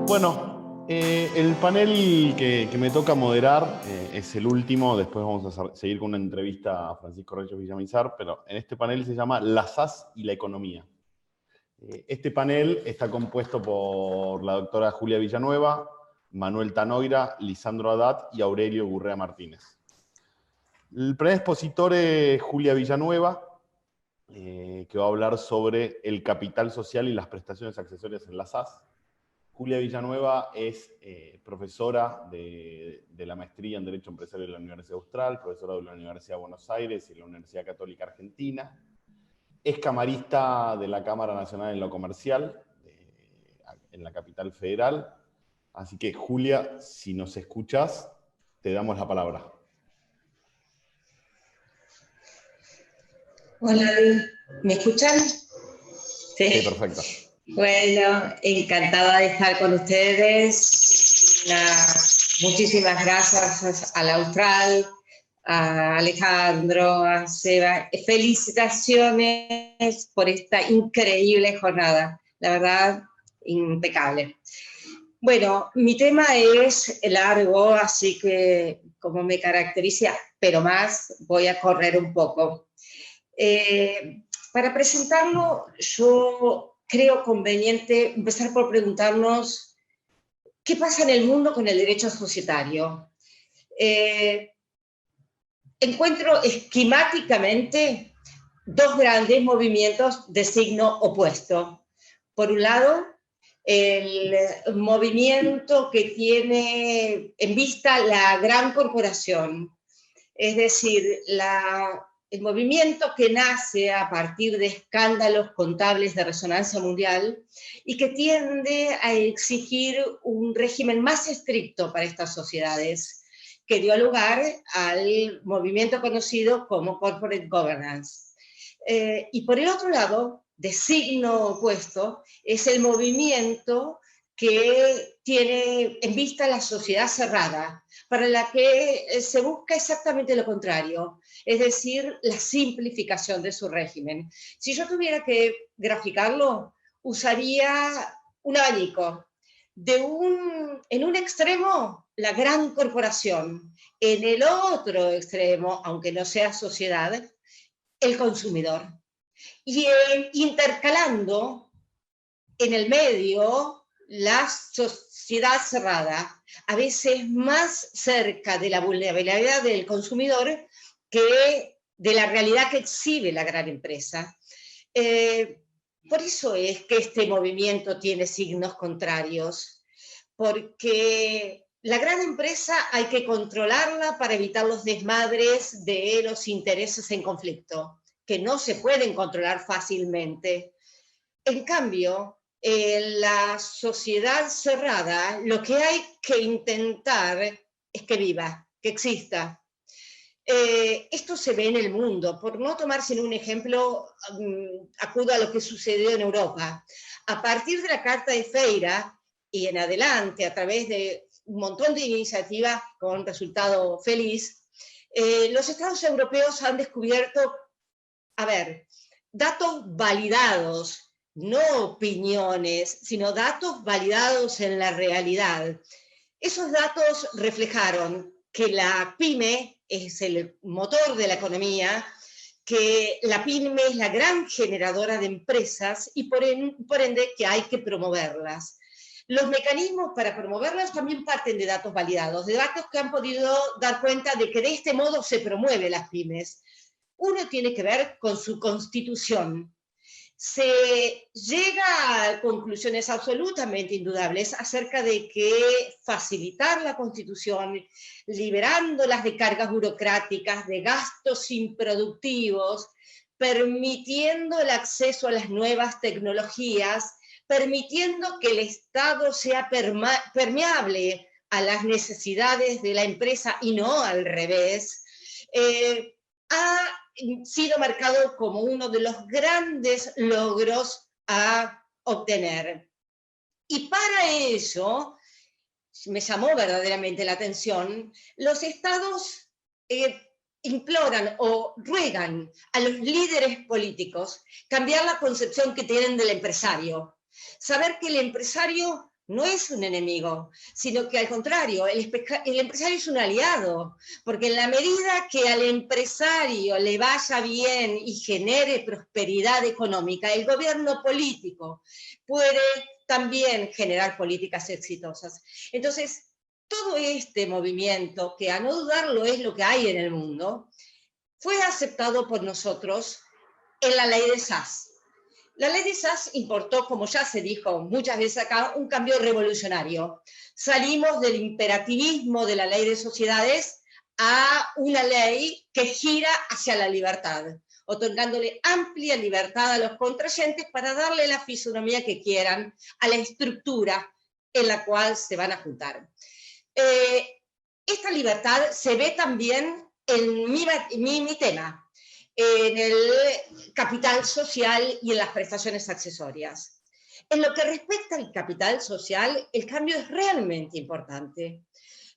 Bueno, el panel que me toca moderar es el último. Después vamos a seguir con una entrevista a Francisco Reyes Villamizar, pero en este panel se llama La SAS y la economía. Este panel está compuesto por la doctora Julia Villanueva, Manuel Tanoira, Lisandro Haddad y Aurelio Gurrea Martínez. El primer expositor es Julia Villanueva, que va a hablar sobre el capital social y las prestaciones accesorias en la SAS. Julia Villanueva es profesora de la maestría en Derecho Empresarial de la Universidad Austral, profesora de la Universidad de Buenos Aires y de la Universidad Católica Argentina. Es camarista de la Cámara Nacional en lo Comercial, en la capital federal. Así que, Julia, si nos escuchás, te damos la palabra. Hola, ¿me escuchan? Sí, perfecto. Bueno, encantada de estar con ustedes. Muchísimas gracias a la Austral, a Alejandro, a Seba. Felicitaciones por esta increíble jornada. La verdad, impecable. Bueno, mi tema es largo, así que como me caracteriza, pero más, voy a correr un poco. Para presentarlo, yo creo conveniente empezar por preguntarnos qué pasa en el mundo con el derecho societario. Encuentro esquemáticamente dos grandes movimientos de signo opuesto. Por un lado, el movimiento que tiene en vista la gran corporación, es decir, el movimiento que nace a partir de escándalos contables de resonancia mundial y que tiende a exigir un régimen más estricto para estas sociedades, que dio lugar al movimiento conocido como Corporate Governance. Y por el otro lado, de signo opuesto, es el movimiento que tiene en vista la sociedad cerrada, para la que se busca exactamente lo contrario, es decir, la simplificación de su régimen. Si yo tuviera que graficarlo, usaría un abanico. En un extremo, la gran corporación. En el otro extremo, aunque no sea sociedad, el consumidor. Y intercalando en el medio la sociedad cerrada, a veces más cerca de la vulnerabilidad del consumidor que de la realidad que exhibe la gran empresa. Por eso es que este movimiento tiene signos contrarios, porque la gran empresa hay que controlarla para evitar los desmadres de los intereses en conflicto, que no se pueden controlar fácilmente. En cambio, en la sociedad cerrada, lo que hay que intentar es que viva, que exista. Esto se ve en el mundo. Por no tomarse un ejemplo, acudo a lo que sucedió en Europa. A partir de la Carta de Feira y en adelante, a través de un montón de iniciativas con resultado feliz, los estados europeos han descubierto, datos validados, no opiniones, sino datos validados en la realidad. Esos datos reflejaron que la pyme es el motor de la economía, que la pyme es la gran generadora de empresas y por ende que hay que promoverlas. Los mecanismos para promoverlas también parten de datos validados, de datos que han podido dar cuenta de que de este modo se promueven las pymes. Uno tiene que ver con su constitución. Se llega a conclusiones absolutamente indudables acerca de que facilitar la Constitución, liberándolas de cargas burocráticas, de gastos improductivos, permitiendo el acceso a las nuevas tecnologías, permitiendo que el Estado sea permeable a las necesidades de la empresa y no al revés, ha sido marcado como uno de los grandes logros a obtener. Y para ello, me llamó verdaderamente la atención, los estados imploran o ruegan a los líderes políticos cambiar la concepción que tienen del empresario. Saber que el empresario no es un enemigo, sino que al contrario, el empresario es un aliado, porque en la medida que al empresario le vaya bien y genere prosperidad económica, el gobierno político puede también generar políticas exitosas. Entonces, todo este movimiento, que a no dudarlo es lo que hay en el mundo, fue aceptado por nosotros en la ley de SAS. La ley de SAS importó, como ya se dijo muchas veces acá, un cambio revolucionario. Salimos del imperativismo de la ley de sociedades a una ley que gira hacia la libertad, otorgándole amplia libertad a los contrayentes para darle la fisonomía que quieran a la estructura en la cual se van a juntar. Esta libertad se ve también en mi tema, en el capital social y en las prestaciones accesorias. En lo que respecta al capital social, el cambio es realmente importante.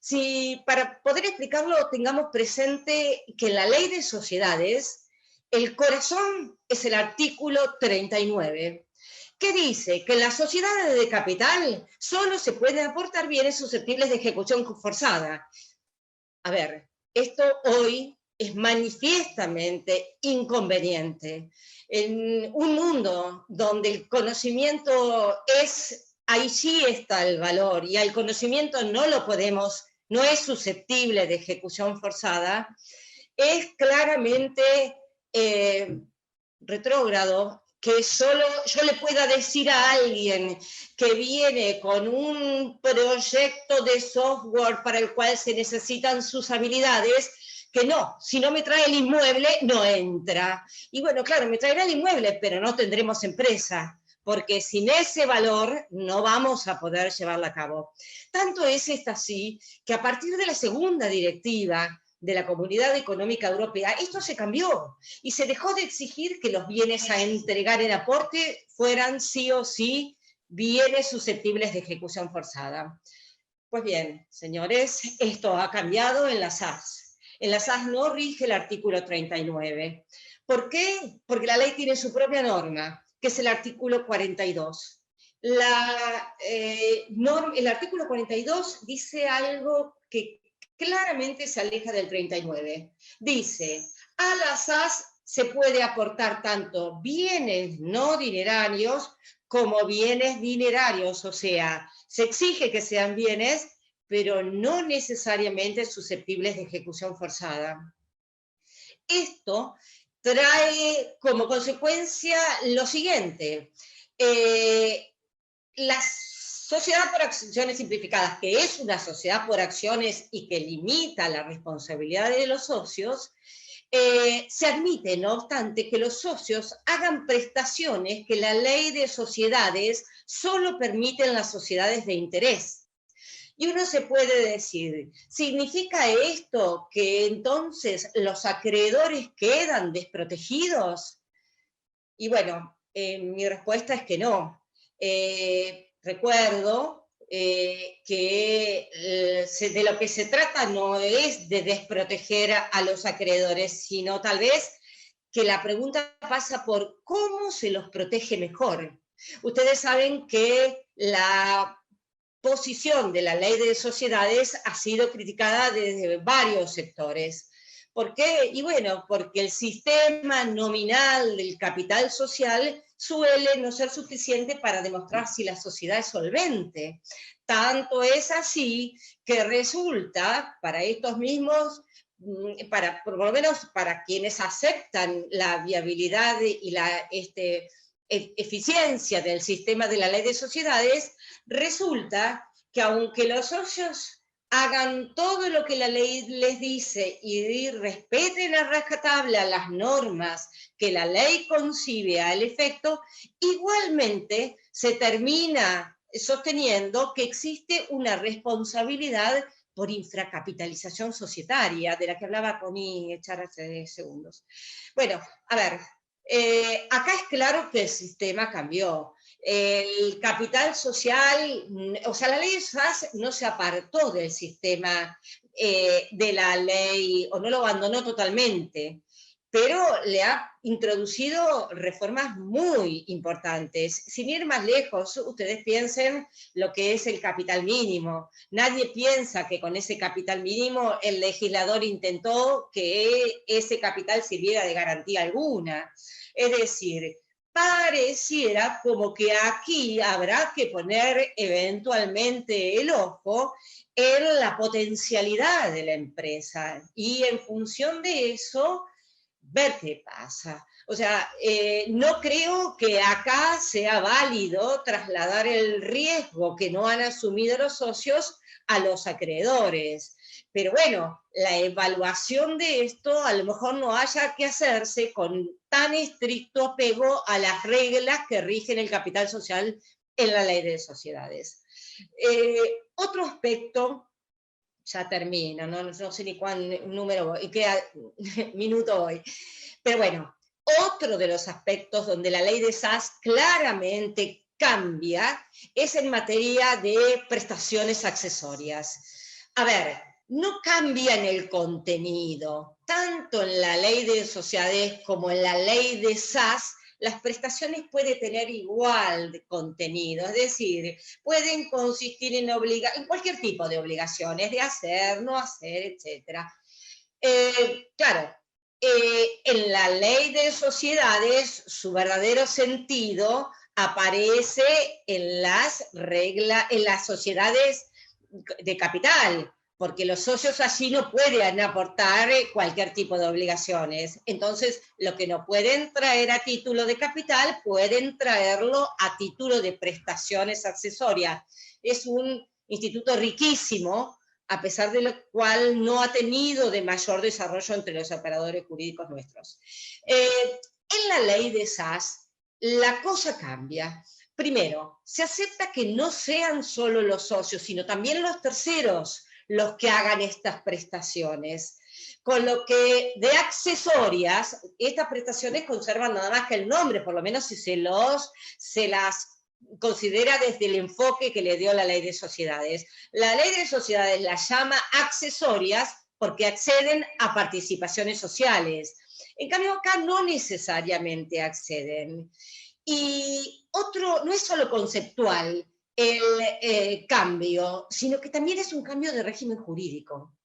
Si para poder explicarlo tengamos presente que en la ley de sociedades, el corazón es el artículo 39, que dice que en las sociedades de capital solo se pueden aportar bienes susceptibles de ejecución forzada. A ver, esto hoy es manifiestamente inconveniente. En un mundo donde el conocimiento es, ahí sí está el valor, y al conocimiento no es susceptible de ejecución forzada, es claramente retrógrado que solo yo le pueda decir a alguien que viene con un proyecto de software para el cual se necesitan sus habilidades, que no, si no me trae el inmueble, no entra. Y bueno, claro, me traerá el inmueble, pero no tendremos empresa, porque sin ese valor no vamos a poder llevarla a cabo. Tanto es esto así, que a partir de la segunda directiva de la Comunidad Económica Europea, esto se cambió y se dejó de exigir que los bienes a entregar en aporte fueran sí o sí bienes susceptibles de ejecución forzada. Pues bien, señores, esto ha cambiado en la SAS. En la SAS no rige el artículo 39. ¿Por qué? Porque la ley tiene su propia norma, que es el artículo 42. El artículo 42 dice algo que claramente se aleja del 39. Dice, a la SAS se puede aportar tanto bienes no dinerarios como bienes dinerarios, o sea, se exige que sean bienes, pero no necesariamente susceptibles de ejecución forzada. Esto trae como consecuencia lo siguiente. La sociedad por acciones simplificadas, que es una sociedad por acciones y que limita la responsabilidad de los socios, se admite, no obstante, que los socios hagan prestaciones que la ley de sociedades solo permite en las sociedades de interés. Y uno se puede decir, ¿significa esto que entonces los acreedores quedan desprotegidos? Y bueno, mi respuesta es que no. Recuerdo que de lo que se trata no es de desproteger a los acreedores, sino tal vez que la pregunta pasa por cómo se los protege mejor. Ustedes saben que la posición de la ley de sociedades ha sido criticada desde varios sectores. ¿Por qué? Y bueno, porque el sistema nominal del capital social suele no ser suficiente para demostrar si la sociedad es solvente. Tanto es así que resulta, para estos mismos, por lo menos para quienes aceptan la viabilidad y la eficiencia del sistema de la ley de sociedades, resulta que aunque los socios hagan todo lo que la ley les dice y respeten a rajatabla las normas que la ley concibe al efecto, igualmente se termina sosteniendo que existe una responsabilidad por infracapitalización societaria, de la que hablaba Connie Echar hace segundos. Bueno, a ver, acá es claro que el sistema cambió. El capital social, o sea, la ley de SAS no se apartó del sistema de la ley, o no lo abandonó totalmente, pero le ha introducido reformas muy importantes. Sin ir más lejos, ustedes piensen lo que es el capital mínimo. Nadie piensa que con ese capital mínimo el legislador intentó que ese capital sirviera de garantía alguna. Es decir, pareciera como que aquí habrá que poner eventualmente el ojo en la potencialidad de la empresa y en función de eso ver qué pasa. O sea, no creo que acá sea válido trasladar el riesgo que no han asumido los socios a los acreedores. Pero bueno, la evaluación de esto a lo mejor no haya que hacerse con tan estricto apego a las reglas que rigen el capital social en la ley de sociedades. Otro aspecto, ya termino, no sé ni cuán número voy, qué minuto voy. Pero bueno, otro de los aspectos donde la ley de SAS claramente cambia es en materia de prestaciones accesorias. A ver, no cambia en el contenido, tanto en la ley de sociedades como en la ley de SAS, las prestaciones pueden tener igual de contenido, es decir, pueden consistir en cualquier tipo de obligaciones, de hacer, no hacer, etc. Claro, en la ley de sociedades, su verdadero sentido aparece en las reglas, en las sociedades de capital, porque los socios allí no pueden aportar cualquier tipo de obligaciones. Entonces, lo que no pueden traer a título de capital, pueden traerlo a título de prestaciones accesorias. Es un instituto riquísimo, a pesar de lo cual no ha tenido de mayor desarrollo entre los operadores jurídicos nuestros. En la ley de SAS, la cosa cambia. Primero, se acepta que no sean solo los socios, sino también los terceros los que hagan estas prestaciones. Con lo que de accesorias, estas prestaciones conservan nada más que el nombre, por lo menos si se las considera desde el enfoque que le dio la ley de sociedades. La ley de sociedades las llama accesorias porque acceden a participaciones sociales. En cambio, acá no necesariamente acceden. Y otro, no es solo conceptual el cambio, sino que también es un cambio de régimen jurídico.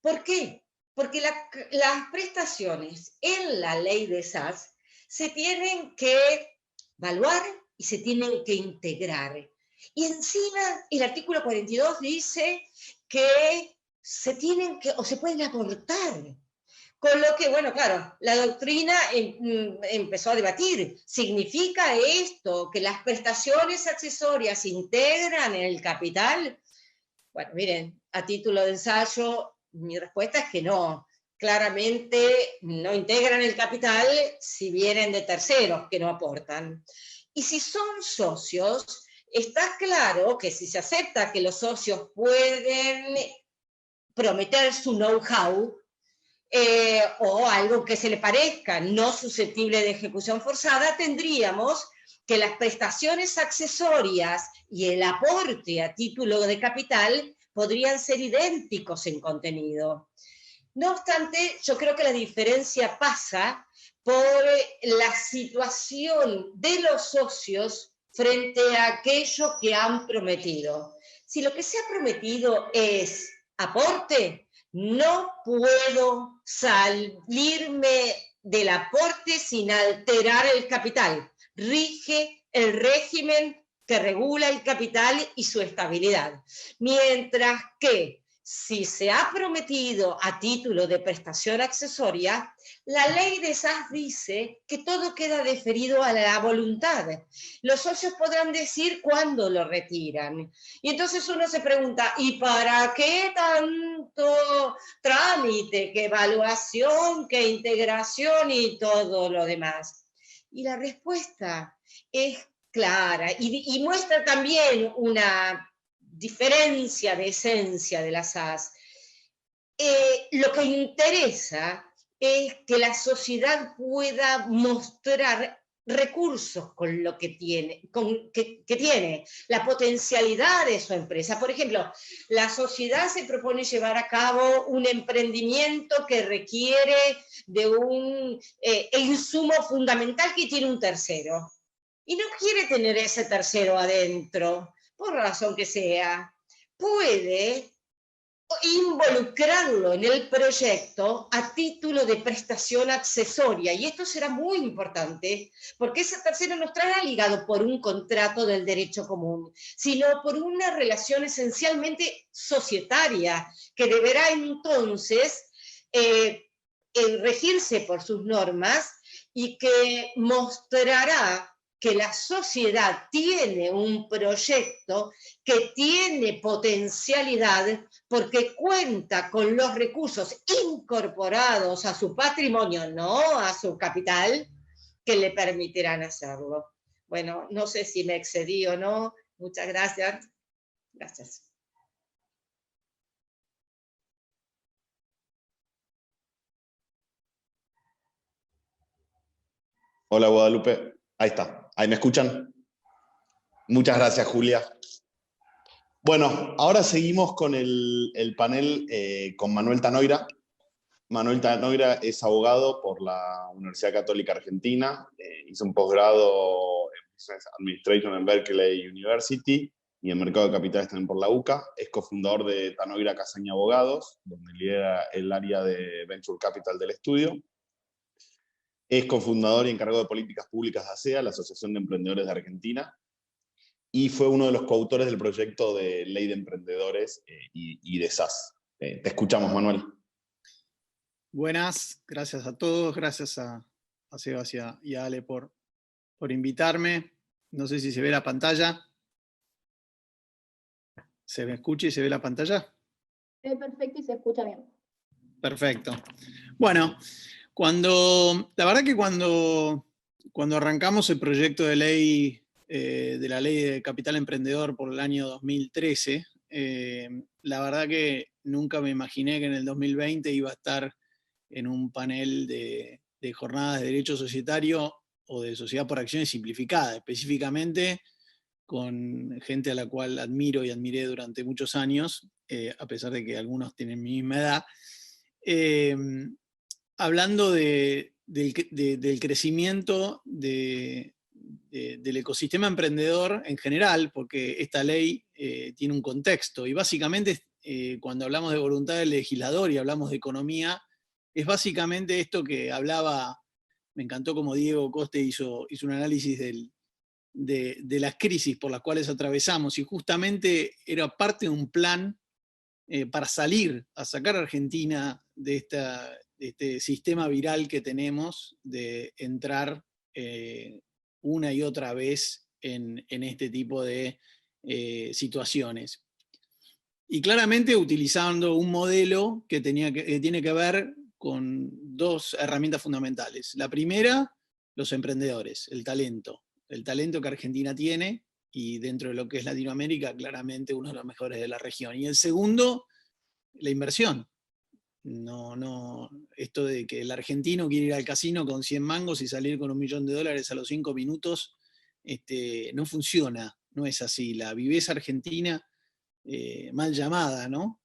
¿Por qué? Porque las prestaciones en la ley de SAS se tienen que evaluar y se tienen que integrar. Y encima el artículo 42 dice que se tienen que, o se pueden aportar. Con lo que, bueno, claro, la doctrina empezó a debatir. ¿Significa esto que las prestaciones accesorias integran el capital? Bueno, miren, a título de ensayo, mi respuesta es que no. Claramente no integran el capital si vienen de terceros que no aportan. Y si son socios, está claro que si se acepta que los socios pueden prometer su know-how, o algo que se le parezca no susceptible de ejecución forzada, tendríamos que las prestaciones accesorias y el aporte a título de capital podrían ser idénticos en contenido. No obstante, yo creo que la diferencia pasa por la situación de los socios frente a aquello que han prometido. Si lo que se ha prometido es aporte, no puedo salirme del aporte sin alterar el capital. Rige el régimen que regula el capital y su estabilidad. Mientras que si se ha prometido a título de prestación accesoria, la ley de SAS dice que todo queda deferido a la voluntad. Los socios podrán decir cuándo lo retiran. Y entonces uno se pregunta, ¿y para qué tanto trámite, qué evaluación, qué integración y todo lo demás? Y la respuesta es clara y muestra también una diferencia de esencia de las SAS. Lo que interesa es que la sociedad pueda mostrar recursos con lo que tiene, que tiene, la potencialidad de su empresa. Por ejemplo, la sociedad se propone llevar a cabo un emprendimiento que requiere de el insumo fundamental que tiene un tercero. Y no quiere tener ese tercero adentro, por razón que sea. Puede involucrarlo en el proyecto a título de prestación accesoria, y esto será muy importante, porque ese tercero no estará ligado por un contrato del derecho común, sino por una relación esencialmente societaria, que deberá entonces regirse por sus normas y que mostrará que la sociedad tiene un proyecto que tiene potencialidad porque cuenta con los recursos incorporados a su patrimonio, no a su capital, que le permitirán hacerlo. Bueno, no sé si me excedí o no. Muchas gracias. Gracias. Hola, Guadalupe. Ahí está. ¿Ahí me escuchan? Muchas gracias, Julia. Bueno, ahora seguimos con el panel con Manuel Tanoira. Manuel Tanoira es abogado por la Universidad Católica Argentina, hizo un posgrado en Business Administration en Berkeley University y en Mercado de Capitales también por la UCA. Es cofundador de Tanoira Casaña Abogados, donde lidera el área de Venture Capital del estudio. Es cofundador y encargado de políticas públicas de ASEA, la Asociación de Emprendedores de Argentina, y fue uno de los coautores del proyecto de Ley de Emprendedores y de SAS. Te escuchamos, Manuel. Buenas, gracias a todos, gracias a Sebas y a Ale por invitarme. No sé si se ve la pantalla. ¿Se me escucha y se ve la pantalla? Se ve perfecto y se escucha bien. Perfecto. Bueno, la verdad que cuando arrancamos el proyecto de ley, de la Ley de Capital Emprendedor por el año 2013, la verdad que nunca me imaginé que en el 2020 iba a estar en un panel de jornadas de derecho societario o de sociedad por acciones simplificada, específicamente con gente a la cual admiro y admiré durante muchos años, a pesar de que algunos tienen mi misma edad, hablando del crecimiento del ecosistema emprendedor en general, porque esta ley tiene un contexto, y básicamente cuando hablamos de voluntad del legislador y hablamos de economía, es básicamente esto que hablaba, me encantó como Diego Coste hizo un análisis de las crisis por las cuales atravesamos, y justamente era parte de un plan para sacar a Argentina de este sistema viral que tenemos de entrar una y otra vez en este tipo de situaciones. Y claramente utilizando un modelo que tiene que ver con dos herramientas fundamentales. La primera, los emprendedores, el talento que Argentina tiene, y dentro de lo que es Latinoamérica, claramente uno de los mejores de la región. Y el segundo, la inversión. Esto de que el argentino quiere ir al casino con 100 mangos y salir con $1 millón a los 5 minutos, no funciona, no es así. La viveza argentina, mal llamada, ¿no?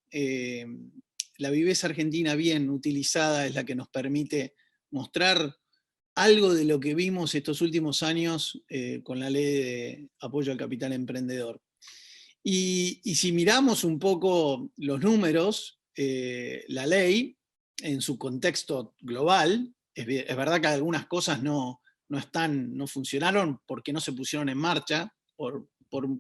La viveza argentina bien utilizada es la que nos permite mostrar algo de lo que vimos estos últimos años con la ley de apoyo al capital emprendedor. Y si miramos un poco los números, la ley, en su contexto global, es verdad que algunas cosas no funcionaron porque no se pusieron en marcha,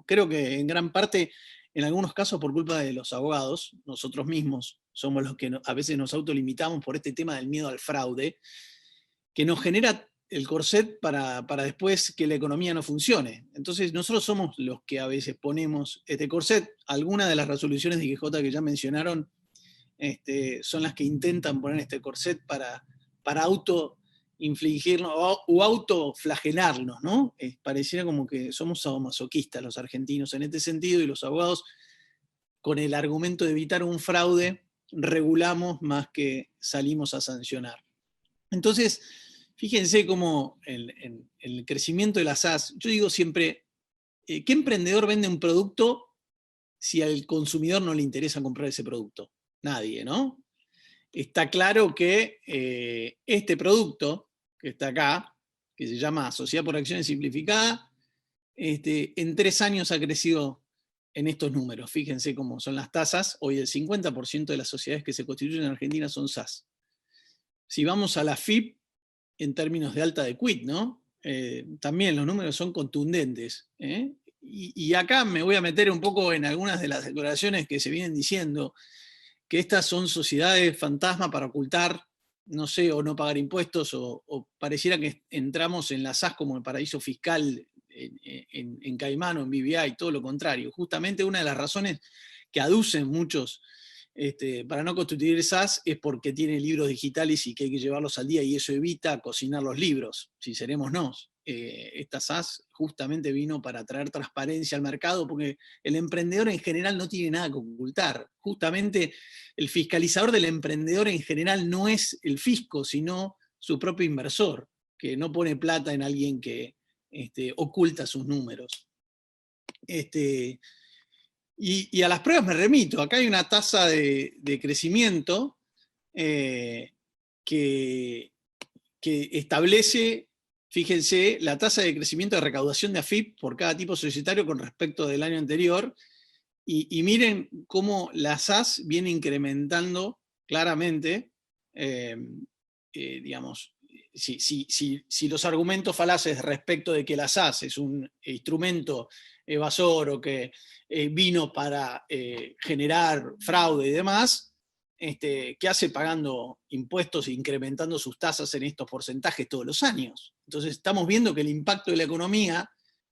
creo que en gran parte, en algunos casos por culpa de los abogados. Nosotros mismos somos los que a veces nos autolimitamos por este tema del miedo al fraude, que nos genera el corset para después que la economía no funcione. Entonces nosotros somos los que a veces ponemos este corset. Algunas de las resoluciones de IGJ que ya mencionaron son las que intentan poner este corset para autoinfligirnos o autoflagelarnos, ¿no? Pareciera como que somos sadomasoquistas los argentinos en este sentido, y los abogados, con el argumento de evitar un fraude, regulamos más que salimos a sancionar. Entonces, Fíjense cómo en el crecimiento de las SAS, yo digo siempre, ¿qué emprendedor vende un producto si al consumidor no le interesa comprar ese producto? Nadie, ¿no? Está claro que este producto que está acá, que se llama Sociedad por Acciones Simplificada, en 3 años ha crecido en estos números. Fíjense cómo son las tasas. Hoy el 50% de las sociedades que se constituyen en Argentina son SAS. Si vamos a la FIP, en términos de alta de quit, ¿no? También los números son contundentes. Y acá me voy a meter un poco en algunas de las declaraciones que se vienen diciendo, que estas son sociedades fantasma para ocultar, no sé, o no pagar impuestos, o pareciera que entramos en la SAS como el paraíso fiscal en Caimán o en BBVA, y todo lo contrario. Justamente una de las razones que aducen muchos para no constituir SAS es porque tiene libros digitales y que hay que llevarlos al día, y eso evita cocinar los libros, sincerémonos. Esta SAS justamente vino para traer transparencia al mercado, porque el emprendedor en general no tiene nada que ocultar. Justamente el fiscalizador del emprendedor en general no es el fisco, sino su propio inversor, que no pone plata en alguien que oculta sus números. Y a las pruebas me remito. Acá hay una tasa de crecimiento que establece, fíjense, la tasa de crecimiento de recaudación de AFIP por cada tipo societario con respecto del año anterior, y miren cómo la SAS viene incrementando claramente, digamos, si los argumentos falaces respecto de que la SAS es un instrumento evasor o que vino para generar fraude y demás, ¿qué hace pagando impuestos e incrementando sus tasas en estos porcentajes todos los años? Entonces estamos viendo que el impacto de la economía,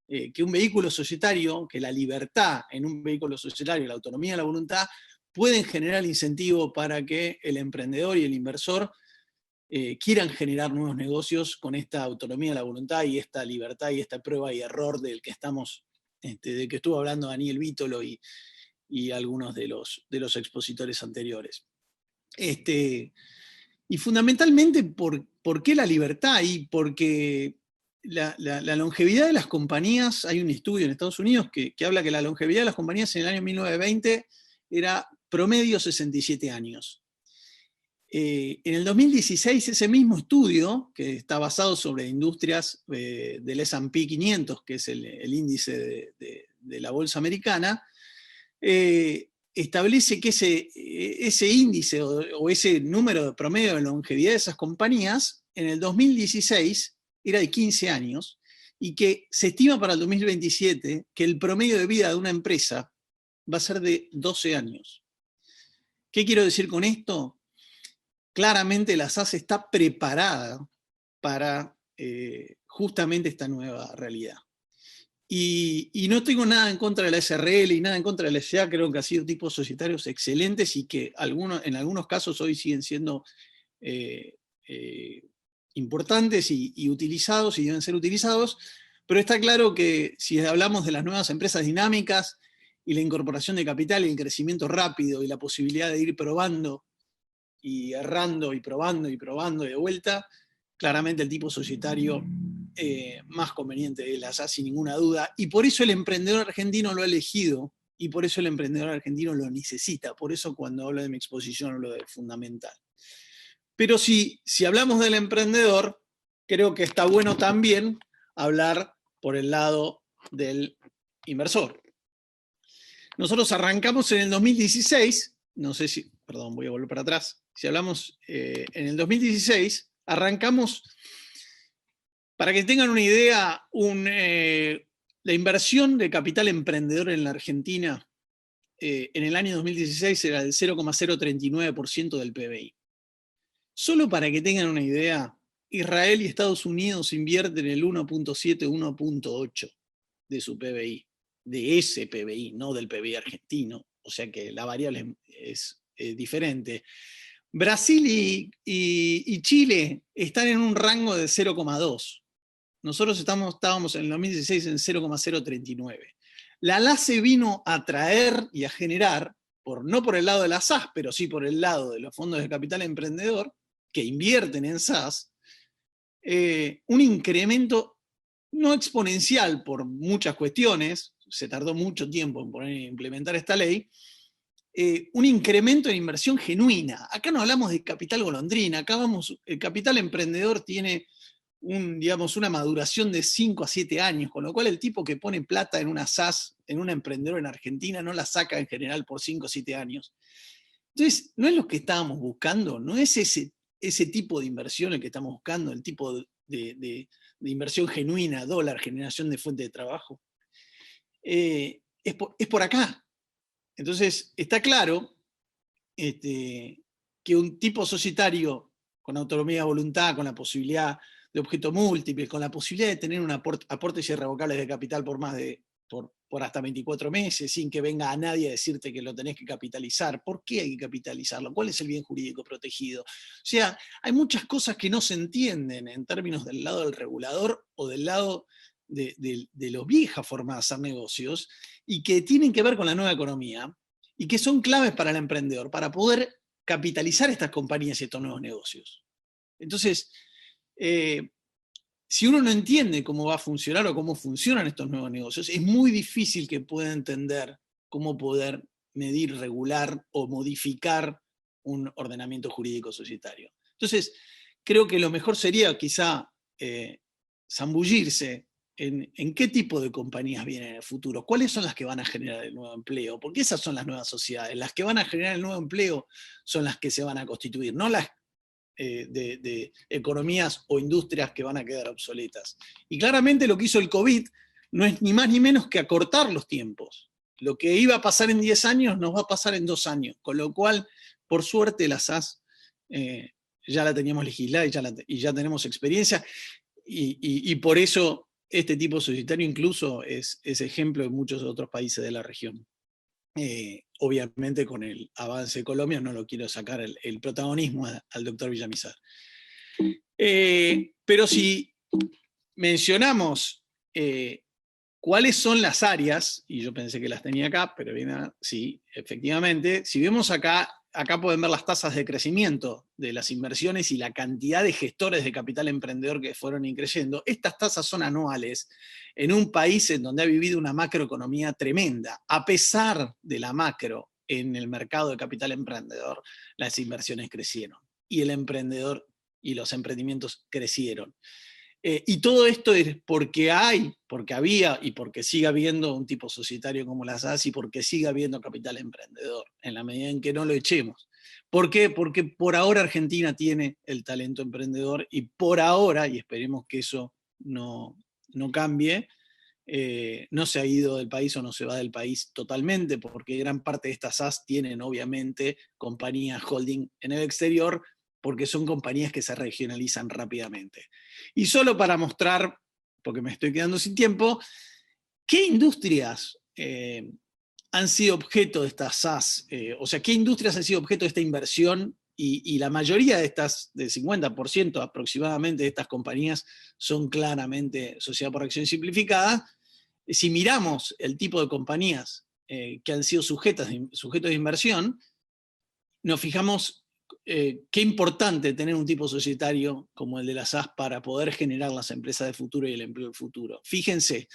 que un vehículo societario, que la libertad en un vehículo societario, la autonomía y la voluntad, pueden generar incentivo para que el emprendedor y el inversor quieran generar nuevos negocios con esta autonomía, la voluntad y esta libertad y esta prueba y error del que estamos, de que estuvo hablando Daniel Vítolo y algunos de los expositores anteriores. Y fundamentalmente, ¿por qué la libertad? Y porque la longevidad de las compañías, hay un estudio en Estados Unidos que habla que la longevidad de las compañías en el año 1920 era promedio 67 años. En el 2016, ese mismo estudio, que está basado sobre industrias del S&P 500, que es el índice de la bolsa americana, establece que ese índice o ese número de promedio de longevidad de esas compañías en el 2016 era de 15 años, y que se estima para el 2027 que el promedio de vida de una empresa va a ser de 12 años. ¿Qué quiero decir con esto? Claramente la SAS está preparada para justamente esta nueva realidad. Y no tengo nada en contra de la SRL y nada en contra de la SA, creo que han sido tipos societarios excelentes y que en algunos casos hoy siguen siendo importantes y utilizados y deben ser utilizados, pero está claro que si hablamos de las nuevas empresas dinámicas y la incorporación de capital y el crecimiento rápido y la posibilidad de ir probando y errando y probando de vuelta, claramente el tipo societario más conveniente es la SAS sin ninguna duda, y por eso el emprendedor argentino lo ha elegido, y por eso el emprendedor argentino lo necesita. Por eso cuando hablo de mi exposición hablo de fundamental. Pero si hablamos del emprendedor, creo que está bueno también hablar por el lado del inversor. Nosotros arrancamos en el 2016, no sé si, perdón, voy a volver para atrás. Si hablamos en el 2016, arrancamos, para que tengan una idea, la inversión de capital emprendedor en la Argentina en el año 2016 era del 0,039% del PBI. Solo para que tengan una idea, Israel y Estados Unidos invierten el 1.7, 1.8 de su PBI, de ese PBI, no del PBI argentino, o sea que la variable es diferente. Brasil y Chile están en un rango de 0,2. Nosotros estábamos en el 2016 en 0,039. La LACE vino a traer y a generar, no por el lado de la SAS, pero sí por el lado de los fondos de capital emprendedor, que invierten en SAS, un incremento no exponencial por muchas cuestiones, se tardó mucho tiempo en implementar esta ley, un incremento en inversión genuina. Acá no hablamos de capital golondrina, acá el capital emprendedor tiene una maduración de 5 a 7 años, con lo cual el tipo que pone plata en una SAS, en un emprendedor en Argentina, no la saca en general por 5 o 7 años. Entonces, no es lo que estábamos buscando, no es ese tipo de inversión el que estamos buscando, el tipo de inversión genuina, dólar, generación de fuente de trabajo. Es por acá. Entonces, está claro que un tipo societario con autonomía de voluntad, con la posibilidad de objeto múltiple, con la posibilidad de tener un aportes irrevocables de capital por hasta 24 meses, sin que venga a nadie a decirte que lo tenés que capitalizar. ¿Por qué hay que capitalizarlo? ¿Cuál es el bien jurídico protegido? O sea, hay muchas cosas que no se entienden en términos del lado del regulador o del lado de los viejas formas de hacer negocios y que tienen que ver con la nueva economía y que son claves para el emprendedor, para poder capitalizar estas compañías y estos nuevos negocios. Entonces, si uno no entiende cómo va a funcionar o cómo funcionan estos nuevos negocios, es muy difícil que pueda entender cómo poder medir, regular o modificar un ordenamiento jurídico societario. Entonces, creo que lo mejor sería quizá zambullirse en qué tipo de compañías vienen en el futuro, cuáles son las que van a generar el nuevo empleo, porque esas son las nuevas sociedades. Las que van a generar el nuevo empleo son las que se van a constituir, no las de economías o industrias que van a quedar obsoletas. Y claramente lo que hizo el COVID no es ni más ni menos que acortar los tiempos. Lo que iba a pasar en 10 años nos va a pasar en 2 años, con lo cual, por suerte, la SAS ya la teníamos legislada y ya tenemos experiencia, y por eso este tipo societario incluso es ejemplo en muchos otros países de la región. Obviamente con el avance de Colombia no lo quiero sacar el protagonismo al doctor Villamizar. Pero si mencionamos cuáles son las áreas, y yo pensé que las tenía acá, pero bien, sí, efectivamente, si vemos acá pueden ver las tasas de crecimiento de las inversiones y la cantidad de gestores de capital emprendedor que fueron increyendo. Estas tasas son anuales en un país en donde ha vivido una macroeconomía tremenda. A pesar de la macro en el mercado de capital emprendedor, las inversiones crecieron y el emprendedor y los emprendimientos crecieron. Y todo esto es porque había y porque sigue habiendo un tipo societario como la SAS y porque sigue habiendo capital emprendedor, en la medida en que no lo echemos. ¿Por qué? Porque por ahora Argentina tiene el talento emprendedor y por ahora, y esperemos que eso no cambie, no se ha ido del país o no se va del país totalmente, porque gran parte de estas SAS tienen obviamente compañías holding en el exterior, porque son compañías que se regionalizan rápidamente. Y solo para mostrar, porque me estoy quedando sin tiempo, ¿qué industrias han sido objeto de estas SAS? O sea, ¿qué industrias han sido objeto de esta inversión? Y la mayoría de estas, del 50% aproximadamente de estas compañías, son claramente sociedad por acción simplificada. Si miramos el tipo de compañías que han sido sujetos de inversión, nos fijamos qué importante tener un tipo societario como el de la SAS para poder generar las empresas de futuro y el empleo del futuro. Fíjense,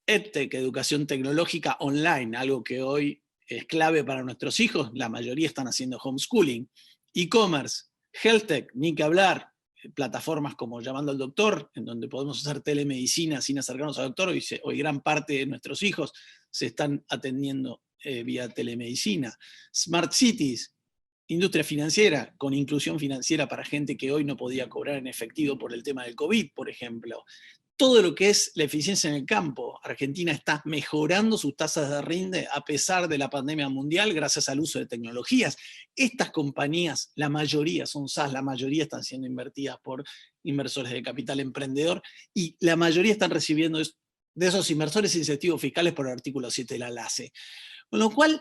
EdTech, educación tecnológica online, algo que hoy es clave para nuestros hijos, la mayoría están haciendo homeschooling. E-commerce, HealthTech, ni que hablar, plataformas como Llamando al Doctor, en donde podemos hacer telemedicina sin acercarnos al doctor. Hoy gran parte de nuestros hijos se están atendiendo vía telemedicina. Smart Cities, industria financiera, con inclusión financiera para gente que hoy no podía cobrar en efectivo por el tema del COVID, por ejemplo. Todo lo que es la eficiencia en el campo. Argentina está mejorando sus tasas de rinde a pesar de la pandemia mundial gracias al uso de tecnologías. Estas compañías, la mayoría son SAS, la mayoría están siendo invertidas por inversores de capital emprendedor y la mayoría están recibiendo de esos inversores incentivos fiscales por el artículo 7 de la LACE. Con lo cual,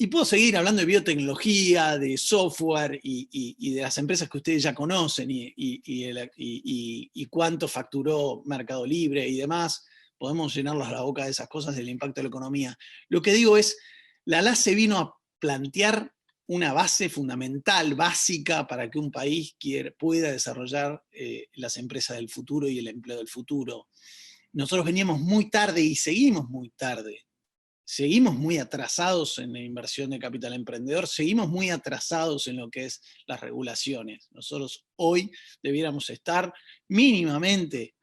y puedo seguir hablando de biotecnología, de software y de las empresas que ustedes ya conocen y cuánto facturó Mercado Libre y demás. Podemos llenarnos la boca de esas cosas del impacto de la economía. Lo que digo es, la LACE vino a plantear una base fundamental, básica, para que un país pueda desarrollar las empresas del futuro y el empleo del futuro. Nosotros veníamos muy tarde y seguimos muy tarde. Seguimos muy atrasados en la inversión de capital emprendedor, seguimos muy atrasados en lo que es las regulaciones. Nosotros hoy debiéramos estar mínimamente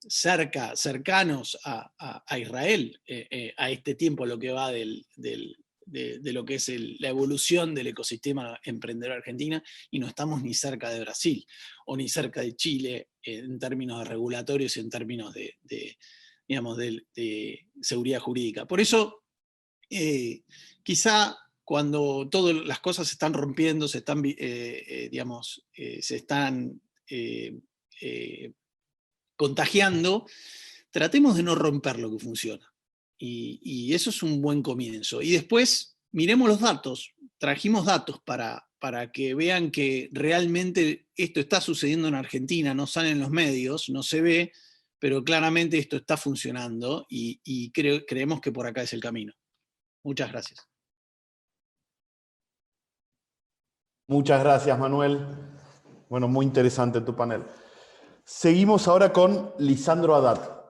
cercanos a Israel, a este tiempo, lo que va de lo que es la evolución del ecosistema emprendedor argentina, y no estamos ni cerca de Brasil, o ni cerca de Chile, en términos de regulatorios y en términos digamos, de seguridad jurídica. Por eso, quizá cuando todas las cosas se están rompiendo, se están contagiando, tratemos de no romper lo que funciona. Y eso es un buen comienzo. Y después, miremos los datos. Trajimos datos para que vean que realmente esto está sucediendo en Argentina, no sale en los medios, no se ve, pero claramente esto está funcionando y creemos que por acá es el camino. Muchas gracias. Muchas gracias, Manuel. Bueno, muy interesante tu panel. Seguimos ahora con Lisandro Haddad.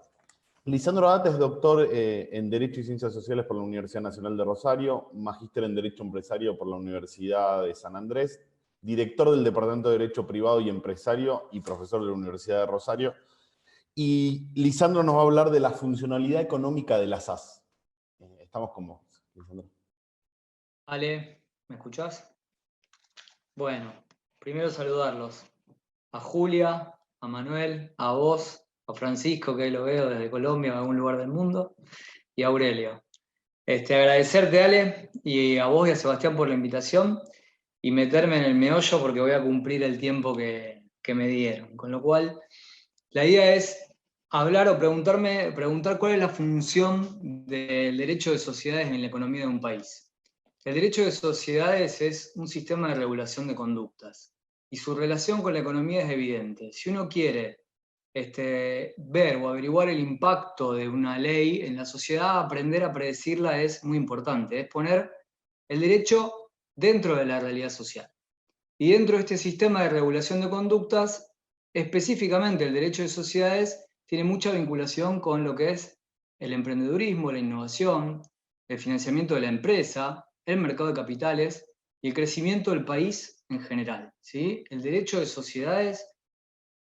Lisandro Haddad es doctor en Derecho y Ciencias Sociales por la Universidad Nacional de Rosario, magíster en Derecho Empresario por la Universidad de San Andrés, director del Departamento de Derecho Privado y Empresario y profesor de la Universidad de Rosario. Y Lisandro nos va a hablar de la funcionalidad económica de las SAS. Estamos con vos, Lisandro. Ale, ¿me escuchás? Bueno, primero saludarlos. A Julia, a Manuel, a vos, a Francisco, que ahí lo veo desde Colombia o algún lugar del mundo, y a Aurelio. Agradecerte, Ale, y a vos y a Sebastián por la invitación, y meterme en el meollo porque voy a cumplir el tiempo que me dieron. Con lo cual, la idea es hablar o preguntar cuál es la función del derecho de sociedades en la economía de un país. El derecho de sociedades es un sistema de regulación de conductas, y su relación con la economía es evidente. Si uno quiere ver o averiguar el impacto de una ley en la sociedad, aprender a predecirla es muy importante, es poner el derecho dentro de la realidad social. Y dentro de este sistema de regulación de conductas, específicamente el derecho de sociedades tiene mucha vinculación con lo que es el emprendedurismo, la innovación, el financiamiento de la empresa, el mercado de capitales y el crecimiento del país en general, ¿sí? El derecho de sociedades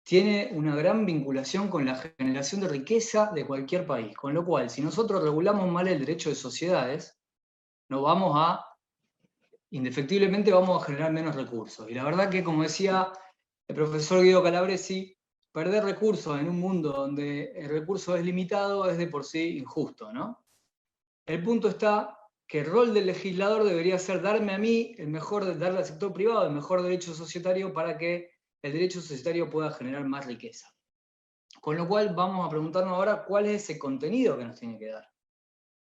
tiene una gran vinculación con la generación de riqueza de cualquier país, con lo cual, si nosotros regulamos mal el derecho de sociedades, indefectiblemente vamos a generar menos recursos. Y la verdad que, como decía el profesor Guido Calabresi, perder recursos en un mundo donde el recurso es limitado es de por sí injusto, ¿no? El punto está que el rol del legislador debería ser darme a mí darle al sector privado el mejor derecho societario para que el derecho societario pueda generar más riqueza. Con lo cual vamos a preguntarnos ahora cuál es ese contenido que nos tiene que dar.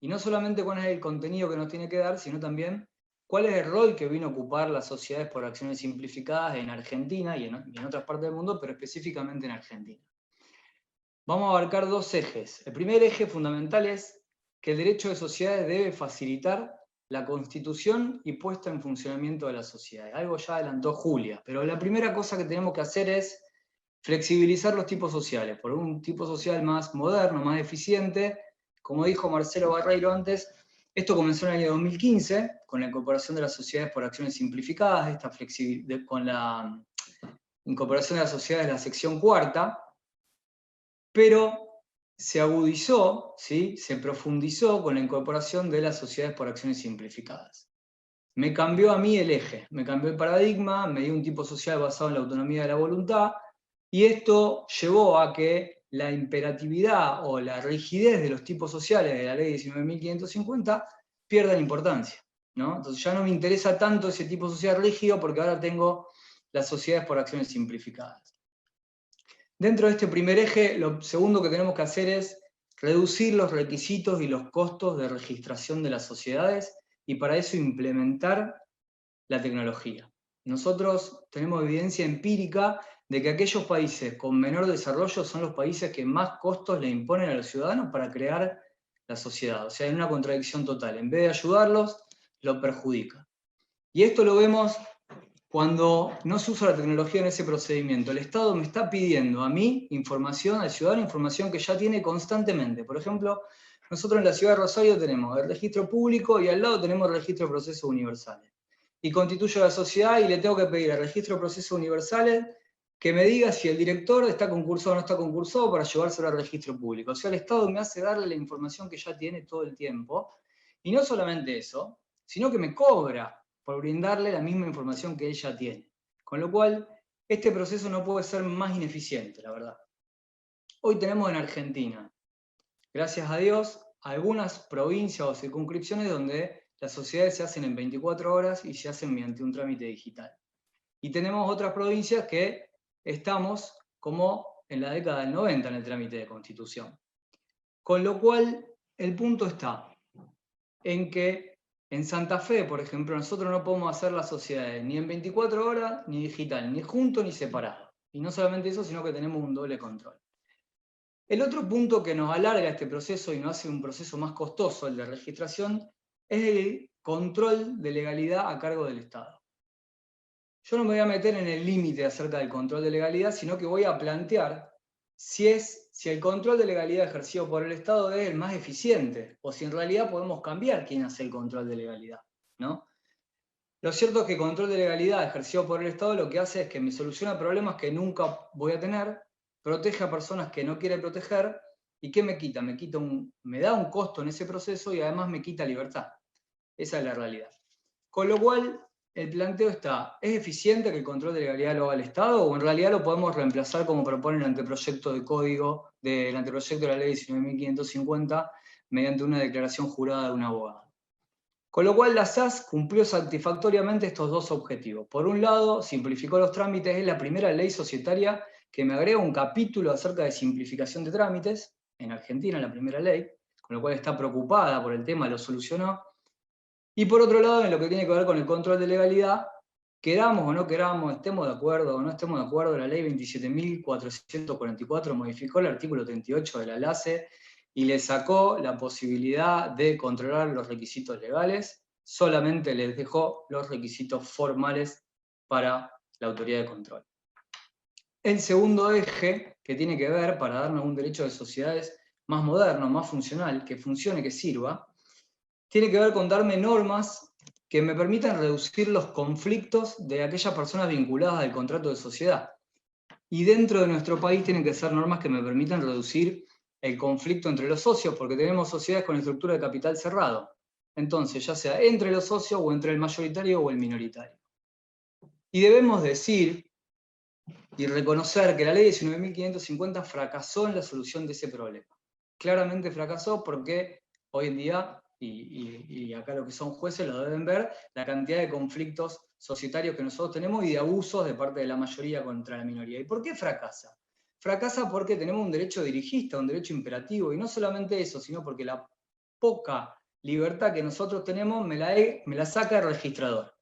Y no solamente cuál es el contenido que nos tiene que dar, sino también cuál es el rol que vino a ocupar las sociedades por acciones simplificadas en Argentina y en otras partes del mundo, pero específicamente en Argentina. Vamos a abarcar dos ejes. El primer eje fundamental es que el derecho de sociedades debe facilitar la constitución y puesta en funcionamiento de las sociedades. Algo ya adelantó Julia, pero la primera cosa que tenemos que hacer es flexibilizar los tipos sociales, por un tipo social más moderno, más eficiente. Como dijo Marcelo Barreiro antes, esto comenzó en el año 2015, con la incorporación de las sociedades por acciones simplificadas, con la incorporación de las sociedades de la sección cuarta, pero se agudizó, ¿sí? Se profundizó con la incorporación de las sociedades por acciones simplificadas. Me cambió a mí el eje, me cambió el paradigma, me dio un tipo social basado en la autonomía de la voluntad, y esto llevó a que la imperatividad o la rigidez de los tipos sociales de la ley 19.550 pierdan importancia, ¿no? Entonces ya no me interesa tanto ese tipo social rígido porque ahora tengo las sociedades por acciones simplificadas. Dentro de este primer eje, lo segundo que tenemos que hacer es reducir los requisitos y los costos de registración de las sociedades, y para eso implementar la tecnología. Nosotros tenemos evidencia empírica de que aquellos países con menor desarrollo son los países que más costos le imponen a los ciudadanos para crear la sociedad. O sea, hay una contradicción total. En vez de ayudarlos, lo perjudica. Y esto lo vemos cuando no se usa la tecnología en ese procedimiento. El Estado me está pidiendo a mí información, al ciudadano, información que ya tiene constantemente. Por ejemplo, nosotros en la ciudad de Rosario tenemos el registro público y al lado tenemos el registro de procesos universales. Y constituyo la sociedad y le tengo que pedir al registro de procesos universales que me diga si el director está concursado o no está concursado para llevárselo al registro público. O sea, el Estado me hace darle la información que ya tiene todo el tiempo. Y no solamente eso, sino que me cobra por brindarle la misma información que ella tiene. Con lo cual, este proceso no puede ser más ineficiente, la verdad. Hoy tenemos en Argentina, gracias a Dios, algunas provincias o circunscripciones donde las sociedades se hacen en 24 horas y se hacen mediante un trámite digital. Y tenemos otras provincias que estamos como en la década del 90 en el trámite de constitución. Con lo cual, el punto está en que en Santa Fe, por ejemplo, nosotros no podemos hacer las sociedades ni en 24 horas, ni digital, ni junto ni separado. Y no solamente eso, sino que tenemos un doble control. El otro punto que nos alarga este proceso y nos hace un proceso más costoso, el de registración, es el control de legalidad a cargo del Estado. Yo no me voy a meter en el límite acerca del control de legalidad, sino que voy a plantear si el control de legalidad ejercido por el Estado es el más eficiente, o si en realidad podemos cambiar quién hace el control de legalidad, ¿no? Lo cierto es que el control de legalidad ejercido por el Estado lo que hace es que me soluciona problemas que nunca voy a tener, protege a personas que no quiere proteger, ¿y qué me quita? Me da un costo en ese proceso y además me quita libertad. Esa es la realidad. Con lo cual, el planteo está, ¿es eficiente que el control de legalidad lo haga el Estado o en realidad lo podemos reemplazar como propone el anteproyecto de código, del anteproyecto de la ley 19.550 mediante una declaración jurada de un abogado? Con lo cual la SAS cumplió satisfactoriamente estos dos objetivos. Por un lado, simplificó los trámites, es la primera ley societaria que me agrega un capítulo acerca de simplificación de trámites, en Argentina la primera ley, con lo cual está preocupada por el tema, lo solucionó. Y por otro lado, en lo que tiene que ver con el control de legalidad, queramos o no queramos, estemos de acuerdo o no estemos de acuerdo, la ley 27.444 modificó el artículo 38 de la LACE y le sacó la posibilidad de controlar los requisitos legales, solamente les dejó los requisitos formales para la autoridad de control. El segundo eje, que tiene que ver, para darnos un derecho de sociedades más moderno, más funcional, que funcione, que sirva, tiene que ver con darme normas que me permitan reducir los conflictos de aquellas personas vinculadas al contrato de sociedad. Y dentro de nuestro país tienen que ser normas que me permitan reducir el conflicto entre los socios, porque tenemos sociedades con estructura de capital cerrado. Entonces, ya sea entre los socios o entre el mayoritario o el minoritario. Y debemos decir y reconocer que la ley 19.550 fracasó en la solución de ese problema. Claramente fracasó porque hoy en día, y acá lo que son jueces lo deben ver, la cantidad de conflictos societarios que nosotros tenemos y de abusos de parte de la mayoría contra la minoría. ¿Y por qué fracasa? Fracasa porque tenemos un derecho dirigista, un derecho imperativo, y no solamente eso, sino porque la poca libertad que nosotros tenemos me la saca el registrador.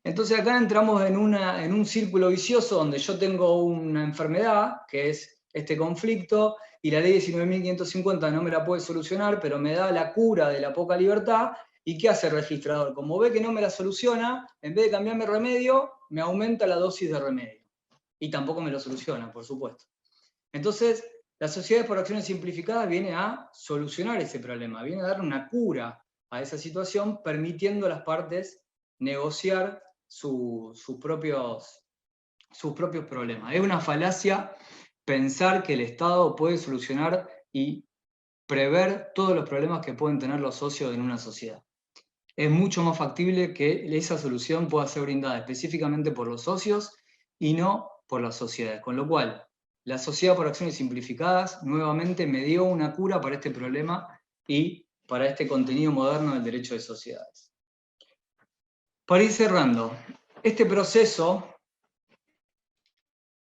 Entonces acá entramos en un círculo vicioso donde yo tengo una enfermedad, que es este conflicto, y la ley 19.550 no me la puede solucionar, pero me da la cura de la poca libertad. ¿Y qué hace el registrador? Como ve que no me la soluciona, en vez de cambiarme remedio, me aumenta la dosis de remedio. Y tampoco me lo soluciona, por supuesto. Entonces, la sociedad por acciones simplificadas viene a solucionar ese problema, viene a dar una cura a esa situación, permitiendo a las partes negociar sus propios problemas. Es una falacia pensar que el Estado puede solucionar y prever todos los problemas que pueden tener los socios en una sociedad. Es mucho más factible que esa solución pueda ser brindada específicamente por los socios y no por las sociedades. Con lo cual, la sociedad por acciones simplificadas nuevamente me dio una cura para este problema y para este contenido moderno del derecho de sociedades. Para ir cerrando, este proceso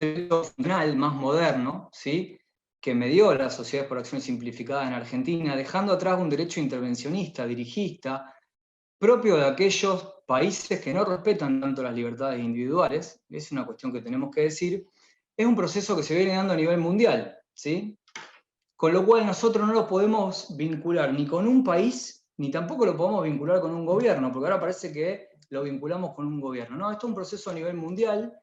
funcional más moderno, ¿sí?, que me dio la sociedad por acciones simplificadas en Argentina, dejando atrás un derecho intervencionista, dirigista, propio de aquellos países que no respetan tanto las libertades individuales, es una cuestión que tenemos que decir, es un proceso que se viene dando a nivel mundial, ¿sí? Con lo cual nosotros no lo podemos vincular ni con un país, ni tampoco lo podemos vincular con un gobierno, porque ahora parece que lo vinculamos con un gobierno. No, esto es un proceso a nivel mundial